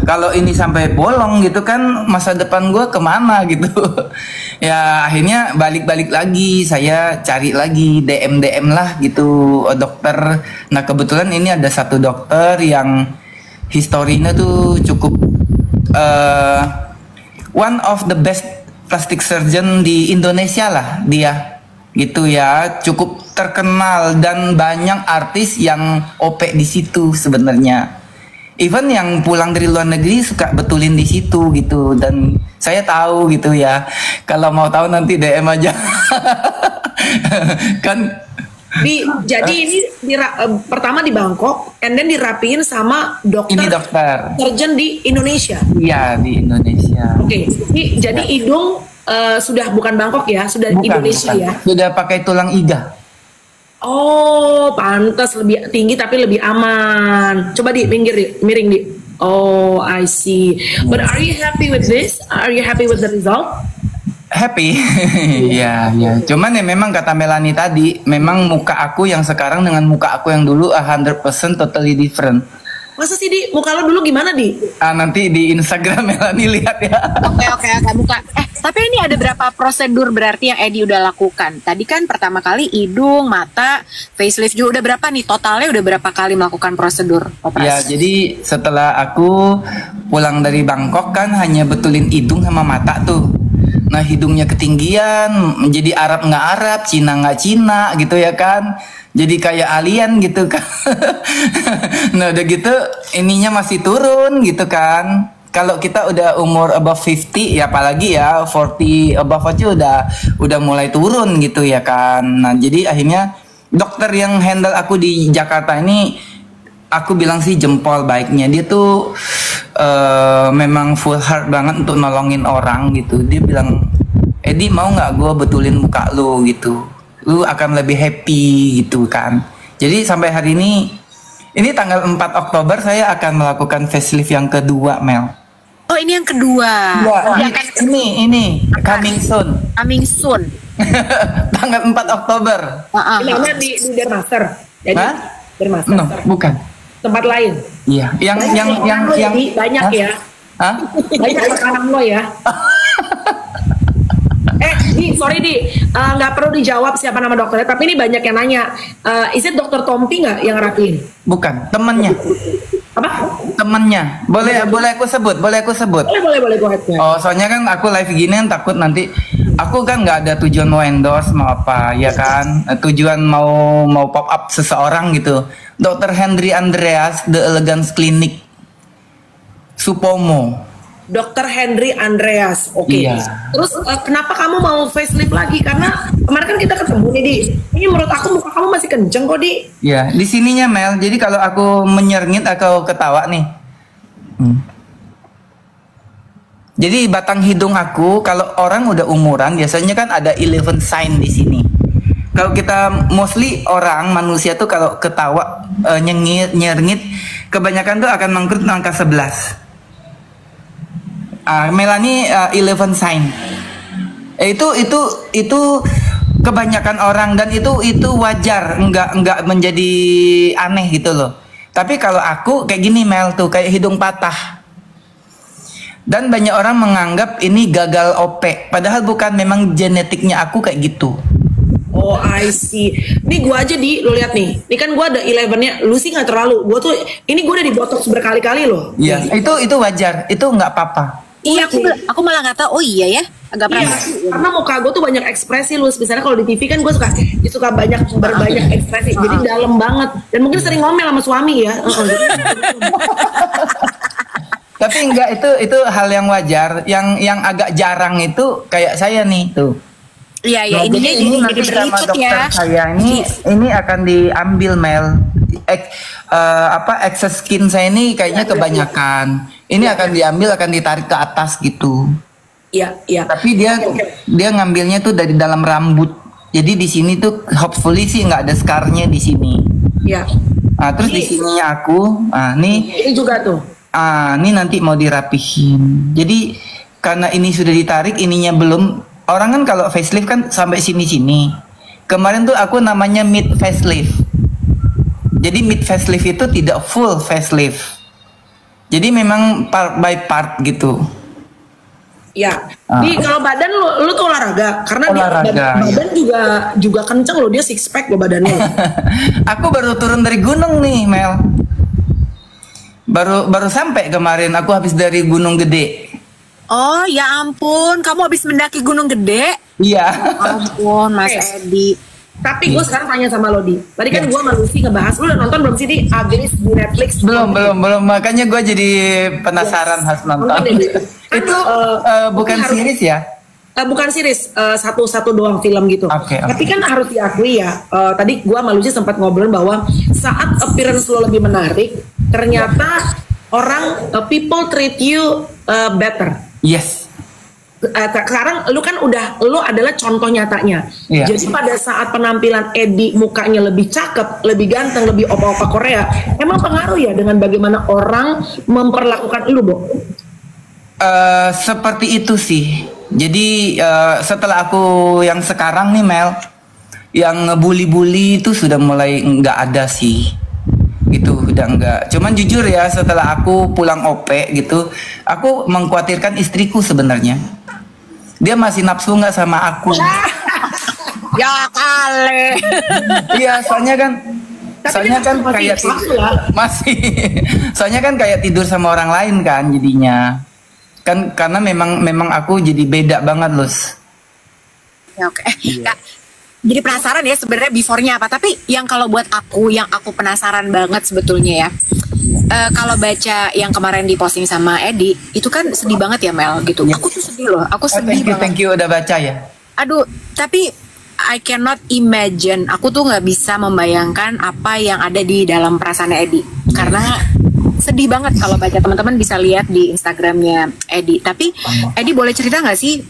kalau ini sampai bolong gitu kan masa depan gue kemana gitu. Ya akhirnya balik-balik lagi, saya cari lagi DM lah gitu dokter. Nah kebetulan ini ada satu dokter yang historinya tuh cukup one of the best plastic surgeon di Indonesia lah dia gitu ya, cukup terkenal dan banyak artis yang OP di situ sebenarnya. Even yang pulang dari luar negeri suka betulin di situ gitu, dan saya tahu gitu ya. Kalau mau tahu nanti DM aja. Kan jadi ini pertama di Bangkok, and then dirapiin sama dokter. Ini dokter surgeon di Indonesia. Iya di Indonesia. Oke, jadi hidung sudah bukan Bangkok ya, sudah Indonesia ya. Sudah pakai tulang iga. Oh, pantas lebih tinggi tapi lebih aman. Coba di minggir di, miring di. Oh, I see. But are you happy with this? Are you happy with the result? Happy, ya, ya. Cuman ya memang kata Melanie tadi, memang muka aku yang sekarang dengan muka aku yang dulu 100% totally different. Masa sih Di? Muka lo dulu gimana Di? Nanti di Instagram Melanie lihat ya. Oke, agak buka. Tapi ini ada berapa prosedur berarti yang Edi udah lakukan? Tadi kan pertama kali hidung, mata, facelift juga. Udah berapa nih totalnya? Udah berapa kali melakukan prosedur operasi? Ya, jadi setelah aku pulang dari Bangkok kan hanya betulin hidung sama mata tuh. Nah hidungnya ketinggian, menjadi Arab nggak Arab, Cina nggak Cina gitu ya kan. Jadi kayak alien gitu kan. Nah udah gitu ininya masih turun gitu kan. Kalau kita udah umur above 50 ya apalagi ya 40 above aja udah mulai turun gitu ya kan. Nah jadi akhirnya dokter yang handle aku di Jakarta ini, aku bilang sih jempol baiknya. Dia tuh memang full heart banget untuk nolongin orang gitu. Dia bilang, Edi mau nggak gue betulin muka lu gitu, lu akan lebih happy gitu kan. Jadi sampai hari ini tanggal 4 Oktober saya akan melakukan facelift yang kedua, Mel. Oh ini yang kedua. Ya, ini coming soon. Coming soon. Tanggal 4 Oktober. Ini di Dermaster. Jadi Dermaster. No, bukan. Tempat lain. Iya, yang banyak ya. Hah? Banyak makanan lo ya. Sorry nggak perlu dijawab siapa nama dokternya, tapi ini banyak yang nanya. Is it Dokter Tompi nggak yang rapiin? Bukan, temennya. Apa? Temennya. Boleh aku sebut? Boleh. Boleh, go ahead. Oh, soalnya kan aku live gini takut nanti aku kan nggak ada tujuan mau endorse mau apa ya kan. Tujuan mau pop up seseorang gitu. Dr. Henry Andreas, The Elegance Clinic, Supomo. Dr. Henry Andreas, oke. Iya. Terus kenapa kamu mau facelift lagi? Karena kemarin kan kita ketemu nih Di. Ini menurut aku muka kamu masih kenceng kok Di. Iya, di sininya Mel. Jadi kalau aku menyerngit atau ketawa nih. Jadi batang hidung aku kalau orang udah umuran biasanya kan ada 11 sign di sini. Kalau kita mostly orang manusia tuh kalau ketawa nyerngit kebanyakan tuh akan mengkerut angka 11. Melanie 11 sign. Itu kebanyakan orang dan itu wajar, enggak menjadi aneh gitu loh. Tapi kalau aku kayak gini Mel tuh kayak hidung patah. Dan banyak orang menganggap ini gagal OP, padahal bukan, memang genetiknya aku kayak gitu. Oh I see. Nih gue aja lo lihat nih. Ini kan gue ada 11-nya. Lu sih nggak terlalu. Gue tuh ini gue udah dibotox berkali-kali loh. Iya. Itu wajar. Itu nggak apa-apa. Iya, aku malah nggak tahu. Oh iya ya, agak pernah. Karena muka gue tuh banyak ekspresi lu. Misalnya kalau di TV kan gue suka berbanyak ekspresi. Jadi dalam banget. Dan mungkin sering ngomel sama suami ya. Tapi enggak, itu hal yang wajar. Yang agak jarang itu kayak saya nih tuh. Iya, Nah, ini nanti sama dokter ya. saya ini akan diambil Mel. Excess skin saya ini kayaknya kebanyakan. Ini akan diambil, akan ditarik ke atas gitu. Iya. Tapi dia ngambilnya tuh dari dalam rambut. Jadi di sini tuh hopefully sih nggak ada scarnya di sini. Ya. Nah, terus di sininya aku, nih Ini juga tuh. ini nanti mau dirapihin. Jadi karena ini sudah ditarik, ininya belum. Orang kan kalau facelift kan sampai sini-sini. Kemarin tuh aku namanya mid facelift. Jadi mid facelift itu tidak full facelift. Jadi memang part by part gitu. Ya, kalau badan lu tuh olahraga karena Olahraga, badan juga kenceng loh, dia six pack loh badannya. Aku baru turun dari gunung nih, Mel. Baru sampai kemarin, aku habis dari Gunung Gede. Oh ya ampun, kamu habis mendaki Gunung Gede? Iya. Ampun, Mas Edi. Tapi gue sekarang tanya sama lo, Di. Tadi kan gue sama Lucy ngebahas, lu udah nonton belum sih, Di? Agnes di Netflix? Belum. Makanya gue jadi penasaran harus nonton. Itu bukan series ya? Bukan series, satu doang film gitu. Oke. Tapi kan harus diakui ya, tadi gue sama Lucy sempat ngobrol bahwa saat appearance lo lebih menarik, ternyata people treat you better. Yes. Sekarang lu kan lu adalah contoh nyatanya. Iya. Jadi pada saat penampilan Edi mukanya lebih cakep, lebih ganteng, lebih opa-opa Korea, emang pengaruh ya dengan bagaimana orang memperlakukan lu, Bo? Seperti itu sih. Jadi setelah aku yang sekarang nih, Mel, yang ngebully-bully itu sudah mulai nggak ada sih. Gitu udah enggak. Cuman jujur ya, setelah aku pulang OP gitu, aku mengkhawatirkan istriku sebenarnya. Dia masih nafsu nggak sama aku? Ya kali. Iya, soalnya kan kayak masih. Soalnya kan kayak tidur sama orang lain kan jadinya. Kan karena memang aku jadi beda banget, Lus. Ya, oke. Kak, jadi penasaran ya sebenarnya before-nya apa, tapi yang kalau buat aku yang aku penasaran banget sebetulnya ya, kalau baca yang kemarin diposting sama Edi itu kan sedih banget ya, Mel, gitu. Aku tuh sedih loh, aku sedih banget. Thank you udah baca ya. Aduh, tapi I cannot imagine, aku tuh nggak bisa membayangkan apa yang ada di dalam perasaan Edi, karena sedih banget kalau baca. Teman-teman bisa lihat di Instagramnya Edi. Tapi Edi boleh cerita nggak sih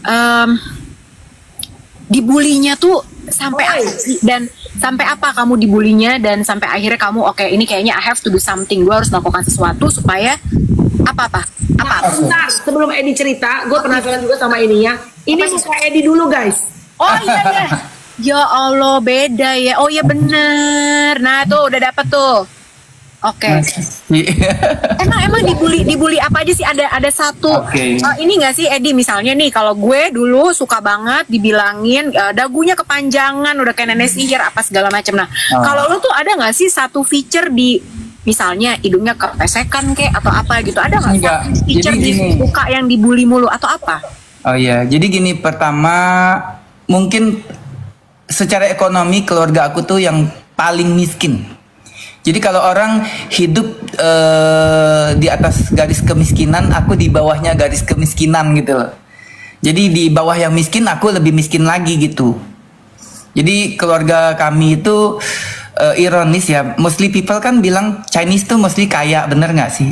dibulinya tuh sampai apa sih, dan sampai apa kamu dibulinya, dan sampai akhirnya kamu oke, ini kayaknya I have to do something, gue harus melakukan sesuatu supaya apa Bentar, sebelum Edi cerita, gue penasaran juga sama ininya. Ini muka Edi dulu, guys. Oh iya. Ya Allah, beda ya. Oh iya bener. Nah tuh udah dapet tuh. Oke. Emang dibully apa aja sih? Ada satu. Ini nggak sih Edi, misalnya nih, kalau gue dulu suka banget dibilangin dagunya kepanjangan, udah kayak nenek sihir apa segala macam. Nah, kalau lu tuh ada nggak sih satu feature di misalnya hidungnya kepesekan kayak atau apa gitu? Ada nggak satu feature di muka yang dibully mulu atau apa? Oh iya, jadi gini, pertama mungkin secara ekonomi keluarga aku tuh yang paling miskin. Jadi kalau orang hidup di atas garis kemiskinan, aku di bawahnya garis kemiskinan gitu loh. Jadi di bawah yang miskin, aku lebih miskin lagi gitu. Jadi keluarga kami itu ironis ya. Mostly people kan bilang Chinese tuh mostly kaya, bener nggak sih?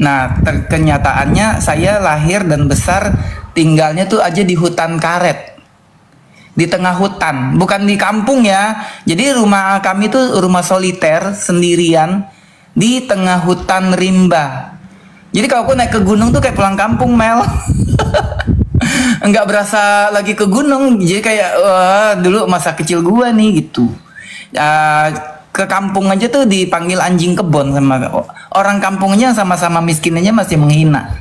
Nah, kenyataannya saya lahir dan besar tinggalnya tuh aja di hutan karet. Di tengah hutan, bukan di kampung ya. Jadi rumah kami tuh rumah soliter sendirian di tengah hutan rimba. Jadi kalau aku naik ke gunung tuh kayak pulang kampung, Mel. Enggak berasa lagi ke gunung. Jadi kayak wah, dulu masa kecil gua nih gitu. Ke kampung aja tuh dipanggil anjing kebon sama orang kampungnya, sama-sama miskin aja masih menghina.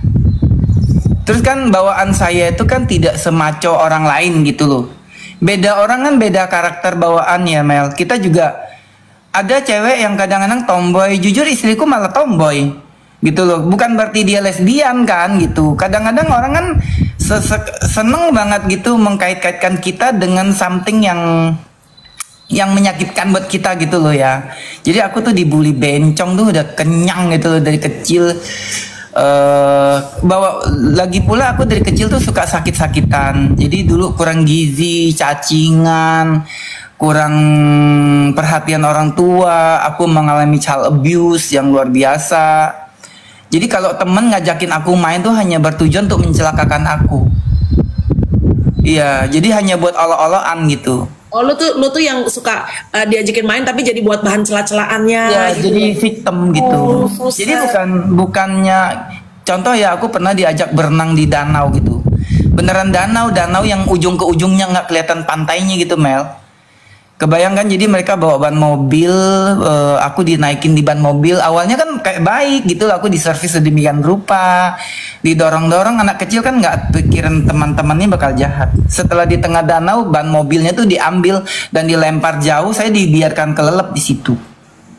Terus kan bawaan saya itu kan tidak semaco orang lain gitu loh. Beda orang kan beda karakter bawaan ya, Mel. Kita juga ada cewek yang kadang-kadang tomboy. Jujur istriku malah tomboy gitu loh. Bukan berarti dia lesbian kan gitu. Kadang-kadang orang kan seneng banget gitu mengkait-kaitkan kita dengan something yang menyakitkan buat kita gitu loh ya. Jadi aku tuh dibully bencong tuh udah kenyang gitu loh dari kecil. Bawa lagi pula aku dari kecil tuh suka sakit-sakitan. Jadi dulu kurang gizi, cacingan, kurang perhatian orang tua. Aku mengalami child abuse yang luar biasa. Jadi kalau temen ngajakin aku main tuh hanya bertujuan untuk mencelakakan aku. Iya, jadi hanya buat olo-oloan gitu. Oh lu tuh yang suka diajakin main tapi jadi buat bahan celah-celahannya. Ya, gitu. jadi victim gitu. Oh, so Jadi sad. bukannya contoh ya, aku pernah diajak berenang di danau gitu. Beneran danau yang ujung ke ujungnya nggak kelihatan pantainya gitu, Mel. Kebayangkan, jadi mereka bawa ban mobil, aku dinaikin di ban mobil. Awalnya kan kayak baik gitu, aku diservis sedemikian rupa, didorong-dorong. Anak kecil kan nggak pikiran teman-temannya bakal jahat. Setelah di tengah danau, ban mobilnya tuh diambil dan dilempar jauh. Saya dibiarkan kelelep di situ.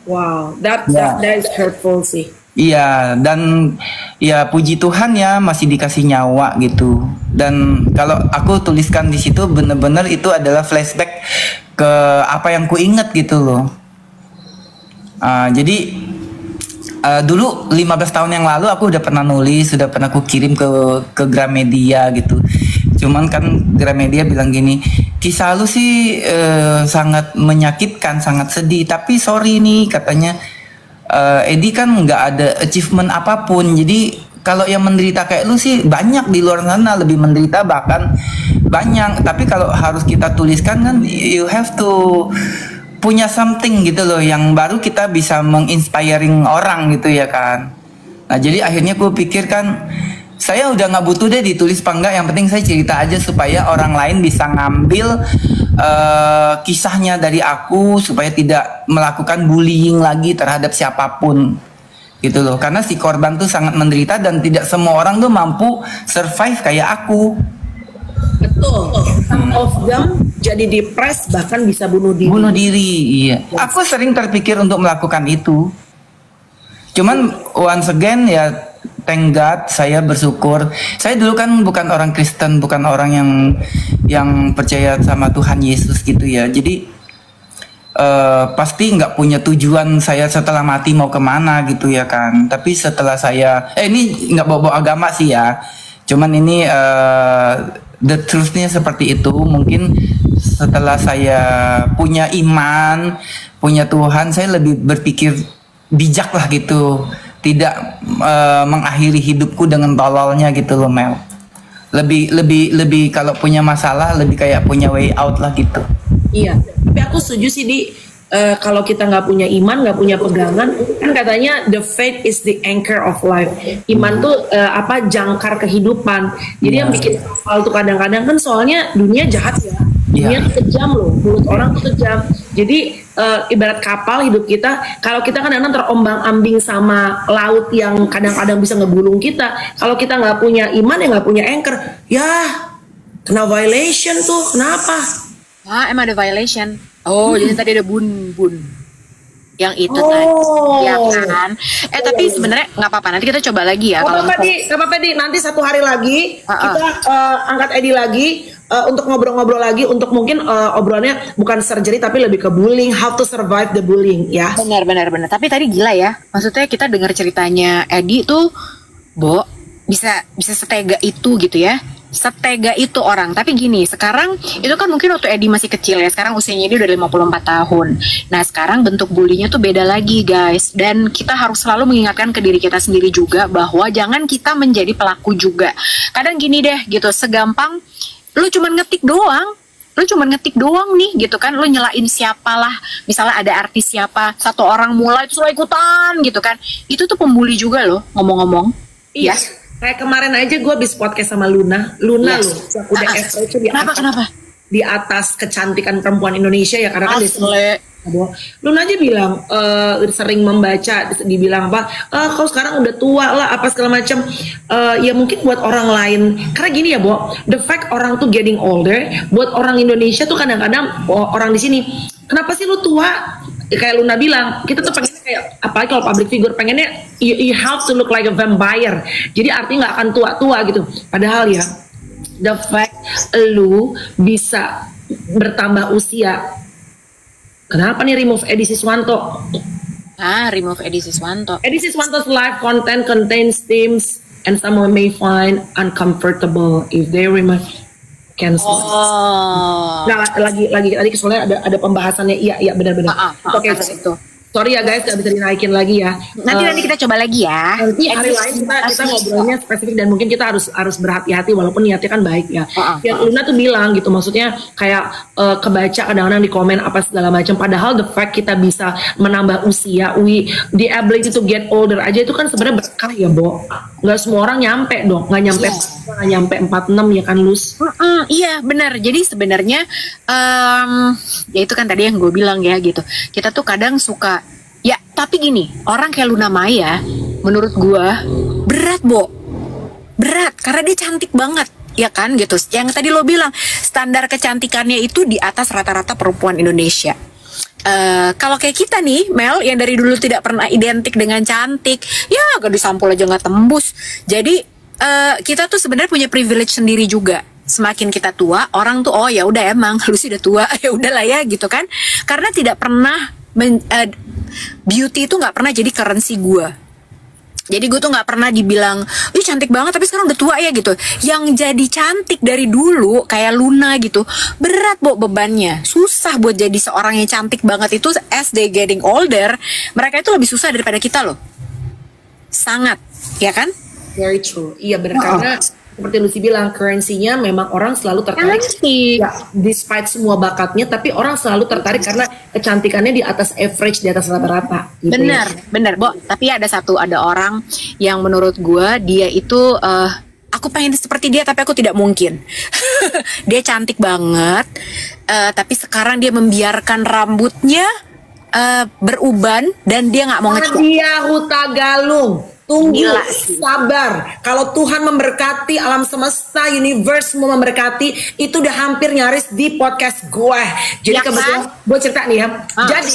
Wow, that is hurtful sih. Iya, dan ya puji Tuhan ya masih dikasih nyawa gitu. Dan kalau aku tuliskan di situ, bener-bener itu adalah flashback ke apa yang ku inget gitu loh. Jadi dulu 15 tahun yang lalu aku udah pernah nulis, sudah pernah aku kirim ke Gramedia gitu. Cuman kan Gramedia bilang gini, kisah lu sih sangat menyakitkan, sangat sedih. Tapi sorry nih katanya, Edi kan nggak ada achievement apapun. Jadi kalau yang menderita kayak lu sih banyak di luar sana, lebih menderita bahkan banyak. Tapi kalau harus kita tuliskan kan, you have to punya something gitu loh, yang baru kita bisa menginspiring orang gitu ya kan. Nah jadi akhirnya gue pikir kan, saya udah nggak butuh deh ditulis apa enggak, yang penting saya cerita aja supaya orang lain bisa ngambil kisahnya dari aku, supaya tidak melakukan bullying lagi terhadap siapapun gitu loh. Karena si korban tuh sangat menderita dan tidak semua orang tuh mampu survive kayak aku. Betul. Some of them jadi depres, bahkan bisa bunuh diri. Bunuh diri, iya. Aku sering terpikir untuk melakukan itu. Cuman once again ya, thank God, saya bersyukur. Saya dulu kan bukan orang Kristen, bukan orang yang percaya sama Tuhan Yesus gitu ya. Jadi pasti nggak punya tujuan saya setelah mati mau kemana gitu ya kan. Tapi setelah saya, ini nggak bawa-bawa agama sih ya. Cuman ini the truth-nya seperti itu. Mungkin setelah saya punya iman, punya Tuhan, saya lebih berpikir bijak lah gitu, tidak mengakhiri hidupku dengan tololnya gitu loh Mel. Lebih kalau punya masalah lebih kayak punya way out lah gitu. Iya, tapi aku setuju sih kalau kita nggak punya iman, nggak punya pegangan, kan katanya the faith is the anchor of life. Iman tuh jangkar kehidupan. Jadi yang bikin hal tuh kadang-kadang kan soalnya dunia jahat ya. Dunia tuh kejam loh, mulut orang tuh kejam. Jadi ibarat kapal hidup kita, kalau kita kadang-kadang terombang-ambing sama laut yang kadang-kadang bisa ngebulung kita. Kalau kita nggak punya iman, ya nggak punya anchor, ya kena violation tuh. Kenapa? Emang ada violation. Jadi tadi ada bun yang itu tadi, ya kan? Tapi sebenarnya nggak apa-apa. Nanti kita coba lagi ya. Nggak apa-apa di. Nanti satu hari lagi kita angkat Edi lagi untuk ngobrol-ngobrol lagi, untuk mungkin obrolannya bukan surgery tapi lebih ke bullying, how to survive the bullying ya. Benar. Tapi tadi gila ya. Maksudnya kita dengar ceritanya Edi tuh, bisa setega itu gitu ya. Setega itu orang. Tapi gini, sekarang itu kan mungkin waktu Edi masih kecil ya. Sekarang usianya dia udah 54 tahun. Nah sekarang bentuk bulinya tuh beda lagi guys. Dan kita harus selalu mengingatkan ke diri kita sendiri juga bahwa jangan kita menjadi pelaku juga. Kadang gini deh gitu, segampang lu cuman ngetik doang nih gitu kan, lu nyelain siapalah, misalnya ada artis siapa, satu orang mulai terus lu ikutan gitu kan, itu tuh pembuli juga loh ngomong-ngomong. Iya. Kayak kemarin aja gue habis podcast sama Luna loh, yang udah itu Kenapa? Di atas kecantikan perempuan Indonesia ya, karena kan Luna aja bilang sering membaca, dibilang kau sekarang udah tua lah apa segala macam. Ya mungkin buat orang lain, karena gini ya the fact orang tuh getting older, buat orang Indonesia tuh kadang-kadang orang di sini, kenapa sih lu tua? Kayak Luna bilang, kita tuh pengennya kayak, apalagi kalau public figure, pengennya you have to look like a vampire. Jadi artinya nggak akan tua-tua gitu. Padahal ya, the fact lu bisa bertambah usia. Kenapa nih remove Edi Siswanto? Remove Edi Siswanto. Edi Siswanto's live content contains themes and someone may find uncomfortable if they remove cancel. Nah, lagi tadi soalnya ada pembahasannya. Iya benar-benar. Oke, itu. Sorry ya guys, gak bisa dinaikin lagi ya. Nanti kita coba lagi ya. Nanti hari lain kita ngobrolnya spesifik dan mungkin kita harus berhati-hati walaupun niatnya kan baik ya. Ya Luna tuh bilang gitu, maksudnya kayak kebaca kadang-kadang di komen apa segala macam. Padahal the fact kita bisa menambah usia, the ability to get older aja itu kan sebenarnya berkah ya, Bo. Nggak semua orang nyampe dong, nggak nyampe 46 ya kan, Lus? Iya benar. Jadi sebenarnya ya itu kan tadi yang gue bilang ya gitu. Kita tuh kadang suka ya, tapi gini, orang kayak Luna Maya menurut gua berat, Bo. Berat karena dia cantik banget, ya kan gitu. Yang tadi lo bilang standar kecantikannya itu di atas rata-rata perempuan Indonesia. Kalau kayak kita nih, Mel, yang dari dulu tidak pernah identik dengan cantik, ya gak disampul aja nggak tembus. Jadi kita tuh sebenarnya punya privilege sendiri juga. Semakin kita tua, orang tuh oh ya udah emang lu sih udah tua, ya udahlah ya gitu kan. Karena tidak pernah beauty itu nggak pernah jadi currency gue. Jadi gue tuh nggak pernah dibilang, ih cantik banget tapi sekarang udah tua ya gitu. Yang jadi cantik dari dulu kayak Luna gitu, berat bebannya, susah buat jadi seorang yang cantik banget itu as they getting older. Mereka itu lebih susah daripada kita loh, sangat, ya kan? Very true, iya benar karena seperti Lucy bilang, currency-nya memang orang selalu tertarik ya, despite semua bakatnya, tapi orang selalu tertarik karena kecantikannya di atas average, di atas rata-rata gitu. Bener, Bo. Tapi ada orang yang menurut gue dia itu aku pengen seperti dia tapi aku tidak mungkin. Dia cantik banget, tapi sekarang dia membiarkan rambutnya beruban dan dia nggak mau ngecat. Nadia Hutagalung, tunggu, sabar. Kalau Tuhan memberkati, alam semesta, universe semua memberkati, itu udah hampir nyaris di podcast gue. Jadi ya kebetulan gue cerita nih ya. Jadi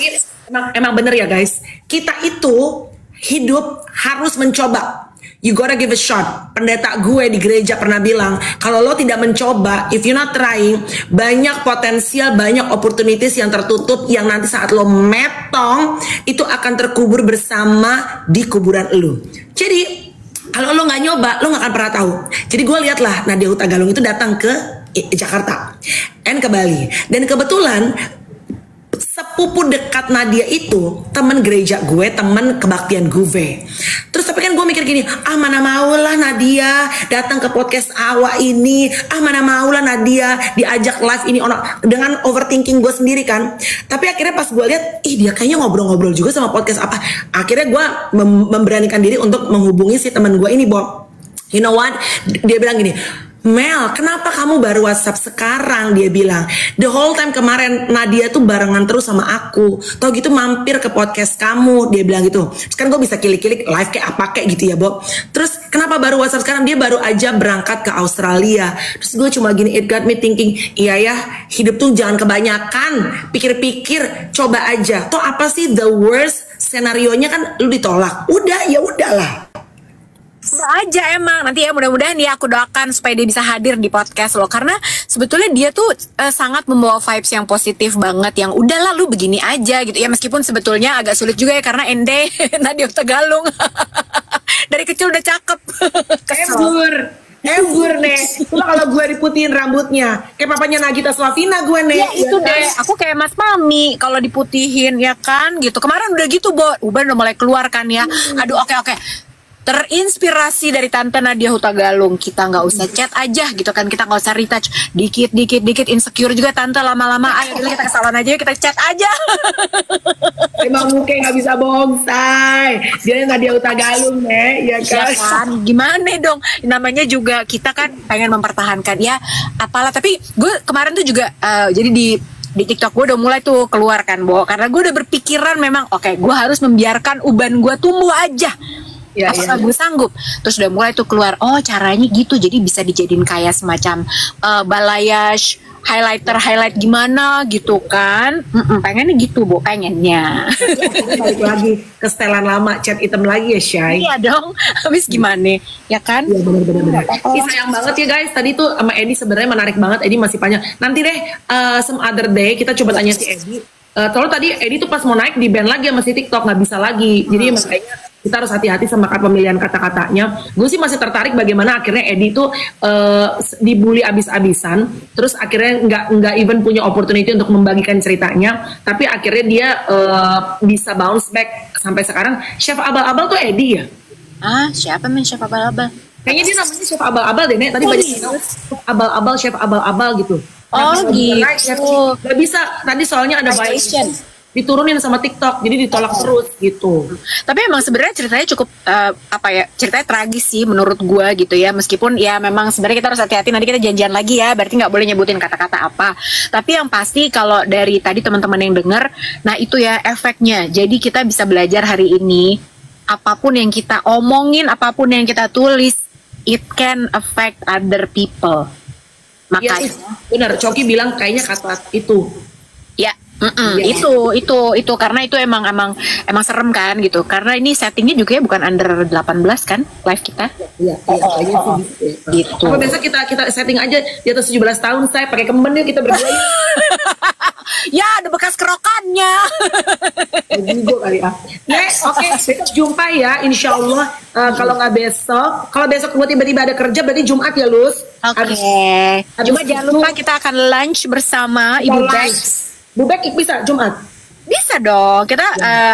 emang bener ya guys, kita itu hidup harus mencoba. You gotta give a shot. Pendeta gue di gereja pernah bilang, kalau lo tidak mencoba, if you're not trying, banyak potensial, banyak opportunities yang tertutup, yang nanti saat lo metong, itu akan terkubur bersama di kuburan lo. Jadi kalau lo nggak nyoba, lo nggak akan pernah tahu. Jadi gue liatlah Nadia Hutagalung itu datang ke Jakarta dan ke Bali, dan kebetulan sepupu dekat Nadia itu temen gereja gue, temen kebaktian gue. Terus tapi kan gue mikir gini, mana maulah Nadia datang ke podcast Awa ini, mana maulah Nadia diajak live ini, dengan overthinking gue sendiri kan. Tapi akhirnya pas gue lihat, dia kayaknya ngobrol-ngobrol juga sama podcast apa. Akhirnya gue memberanikan diri untuk menghubungi si temen gue ini, Bob. You know what? Dia bilang gini, Mel, kenapa kamu baru WhatsApp sekarang? Dia bilang, the whole time kemarin Nadia tuh barengan terus sama aku. Tau gitu mampir ke podcast kamu. Dia bilang gitu. Terus kan gue bisa kilik-kilik live kayak apa kayak gitu ya, Bob. Terus kenapa baru WhatsApp sekarang? Dia baru aja berangkat ke Australia. Terus gue cuma gini, it got me thinking, iya ya, hidup tuh jangan kebanyakan. Pikir-pikir, coba aja. Toh apa sih the worst senarionya kan lu ditolak. Udah, ya udahlah. Udah aja emang. Nanti ya mudah-mudahan ya aku doakan supaya dia bisa hadir di podcast lo. Karena sebetulnya dia tuh sangat membawa vibes yang positif banget. Yang udahlah lu begini aja gitu. Ya meskipun sebetulnya agak sulit juga ya karena ende Nadia Hutagalung dari kecil udah cakep. Embur nih. Kalau gue diputihin rambutnya kayak papanya Nagita Slavina gue nih. Ya itu deh. Aku kayak Mas Mami kalau diputihin ya kan gitu. Kemarin udah gitu, Uban udah mulai keluar kan ya. Aduh oke. Terinspirasi dari Tante Nadia Hutagalung. Kita nggak usah chat aja gitu kan. Kita nggak usah retouch. Dikit insecure juga Tante lama-lama. Ayo kita ke salon aja, kita chat aja. Emang muka nggak bisa bohong, say. Dia Nadia Hutagalung nih, ya kan? Ya kan? Gimana dong? Namanya juga kita kan pengen mempertahankan ya. Apalah, tapi gue kemarin tuh juga jadi di TikTok gue udah mulai tuh keluar kan, karena gue udah berpikiran memang oke, gue harus membiarkan uban gue tumbuh aja. Apakah gue sanggup? Terus udah mulai tuh keluar, oh caranya gitu, jadi bisa dijadiin kayak semacam balayage, highlight gimana gitu kan. Pengennya gitu, pengennya. Balik lagi ke setelan lama, cat hitam lagi ya, Shay. Iya dong, habis gimana, ya kan? Iya benar. Sayang banget ya guys, tadi tuh sama Edi sebenarnya menarik banget. Edi masih panjang. Nanti deh some other day kita coba tanya si Edi. Soalnya tadi Edi tuh pas mau naik di band lagi sama si TikTok, nggak bisa lagi. Jadi makanya kita harus hati-hati sama pemilihan kata-katanya. Gue sih masih tertarik bagaimana akhirnya Eddie tuh dibully abis-abisan, terus akhirnya nggak even punya opportunity untuk membagikan ceritanya, tapi akhirnya dia bisa bounce back sampai sekarang. Chef Abal-Abal tuh Eddie ya? Siapa Chef Abal-Abal? Kayaknya dia namanya Chef Abal-Abal deh, Nek. Tadi banyak yang tahu Chef Abal-Abal, Chef Abal-Abal gitu. Gitu. Gak bisa. Tadi soalnya ada violation. Diturunin sama TikTok, jadi ditolak terus gitu. Tapi emang sebenarnya ceritanya cukup ceritanya tragis sih menurut gua gitu ya. Meskipun ya memang sebenarnya kita harus hati-hati, nanti kita janjian lagi ya. Berarti nggak boleh nyebutin kata-kata apa. Tapi yang pasti kalau dari tadi teman-teman yang dengar, nah itu ya efeknya. Jadi kita bisa belajar hari ini, apapun yang kita omongin, apapun yang kita tulis, it can affect other people. Makanya bener, Coki bilang kayaknya kata itu. Ya, itu karena itu emang serem kan gitu. Karena ini settingnya juga ya bukan under 18 kan live kita. Iya, kayaknya sih gitu. Apa biasa kita setting aja di atas 17 tahun saya pakai kemben yuk kita berdua. Ya, ada bekas kerokannya. Juga kali ya. Oke, besok jumpa ya, insya Allah. Kalau nggak besok, kalau besok gue tiba-tiba ada kerja, berarti Jumat ya, Lus. Oke. Cuma jangan lupa kita akan lunch bersama Ibu Beck. Bu Beck bisa Jumat? Bisa dong. Kita,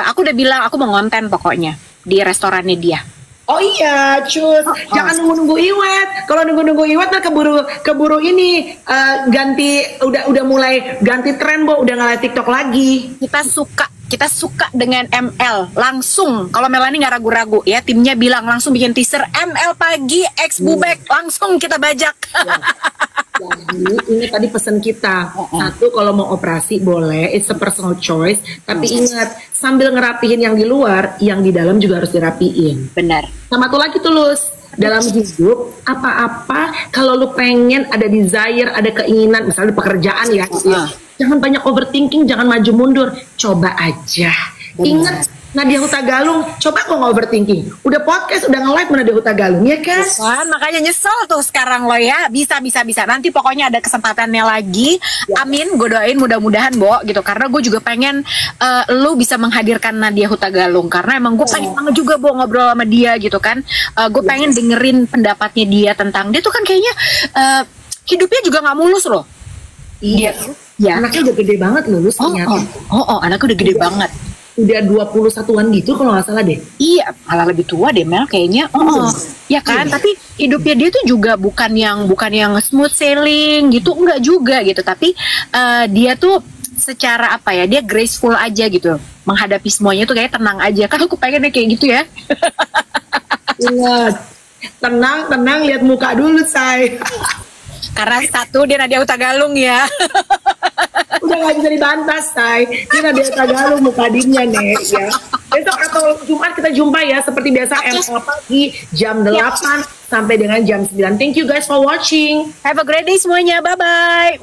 aku udah bilang aku mau ngonten pokoknya di restorannya dia. Oh iya, cus. Jangan nunggu-nunggu Iwet. Kalau nunggu-nunggu Iwet, nah keburu ini ganti, udah mulai ganti tren, Bo. Udah nggak TikTok lagi. Kita suka dengan ML langsung. Kalau Melanie nggak ragu-ragu ya, timnya bilang langsung bikin teaser ML pagi X Bubek, langsung kita bajak. Jadi ini tadi pesan kita. Satu, kalau mau operasi boleh, it's a personal choice. Tapi ingat, sambil ngerapihin yang di luar, yang di dalam juga harus dirapiin. Benar. Sama tuh lagi tulus. Dalam hidup, apa-apa kalau lu pengen ada desire, ada keinginan, misalnya pekerjaan ya, jangan banyak overthinking, jangan maju mundur, coba aja. Ingat Nadia Hutagalung, coba kok nggak overthinking. Udah podcast, udah nge-live Nadia Hutagalung, ya kan? Bukan, makanya nyesel tuh sekarang lo ya. Bisa. Nanti pokoknya ada kesempatannya lagi. Amin, gue doain mudah-mudahan, Bo, gitu. Karena gue juga pengen lo bisa menghadirkan Nadia Hutagalung. Karena emang gue pengen banget juga, Bo, ngobrol sama dia gitu kan. Gue pengen dengerin pendapatnya dia tentang, dia tuh kan kayaknya hidupnya juga nggak mulus loh. Iya. Ya. Anaknya udah gede banget loh, ternyata. Anaknya udah gede banget. Udah 21-an gitu kalau nggak salah deh. Iya, malah lebih tua deh Mel kayaknya. Ya kan, tapi hidupnya dia tuh juga bukan yang smooth sailing gitu, enggak juga gitu. Tapi dia tuh secara apa ya, dia graceful aja gitu. Menghadapi semuanya tuh kayak tenang aja. Kan aku pengennya kayak gitu ya. Ingat, tenang lihat muka dulu, say. Karena satu dia Nadia Hutagalung ya. Udah gak bisa dibantah, say. Ini Nadia Hutagalung muka dinnya nih ya. Besok atau Jumat kita jumpa ya. Seperti biasa ML pagi jam 8 sampai dengan jam 9. Thank you guys for watching. Have a great day semuanya. Bye-bye.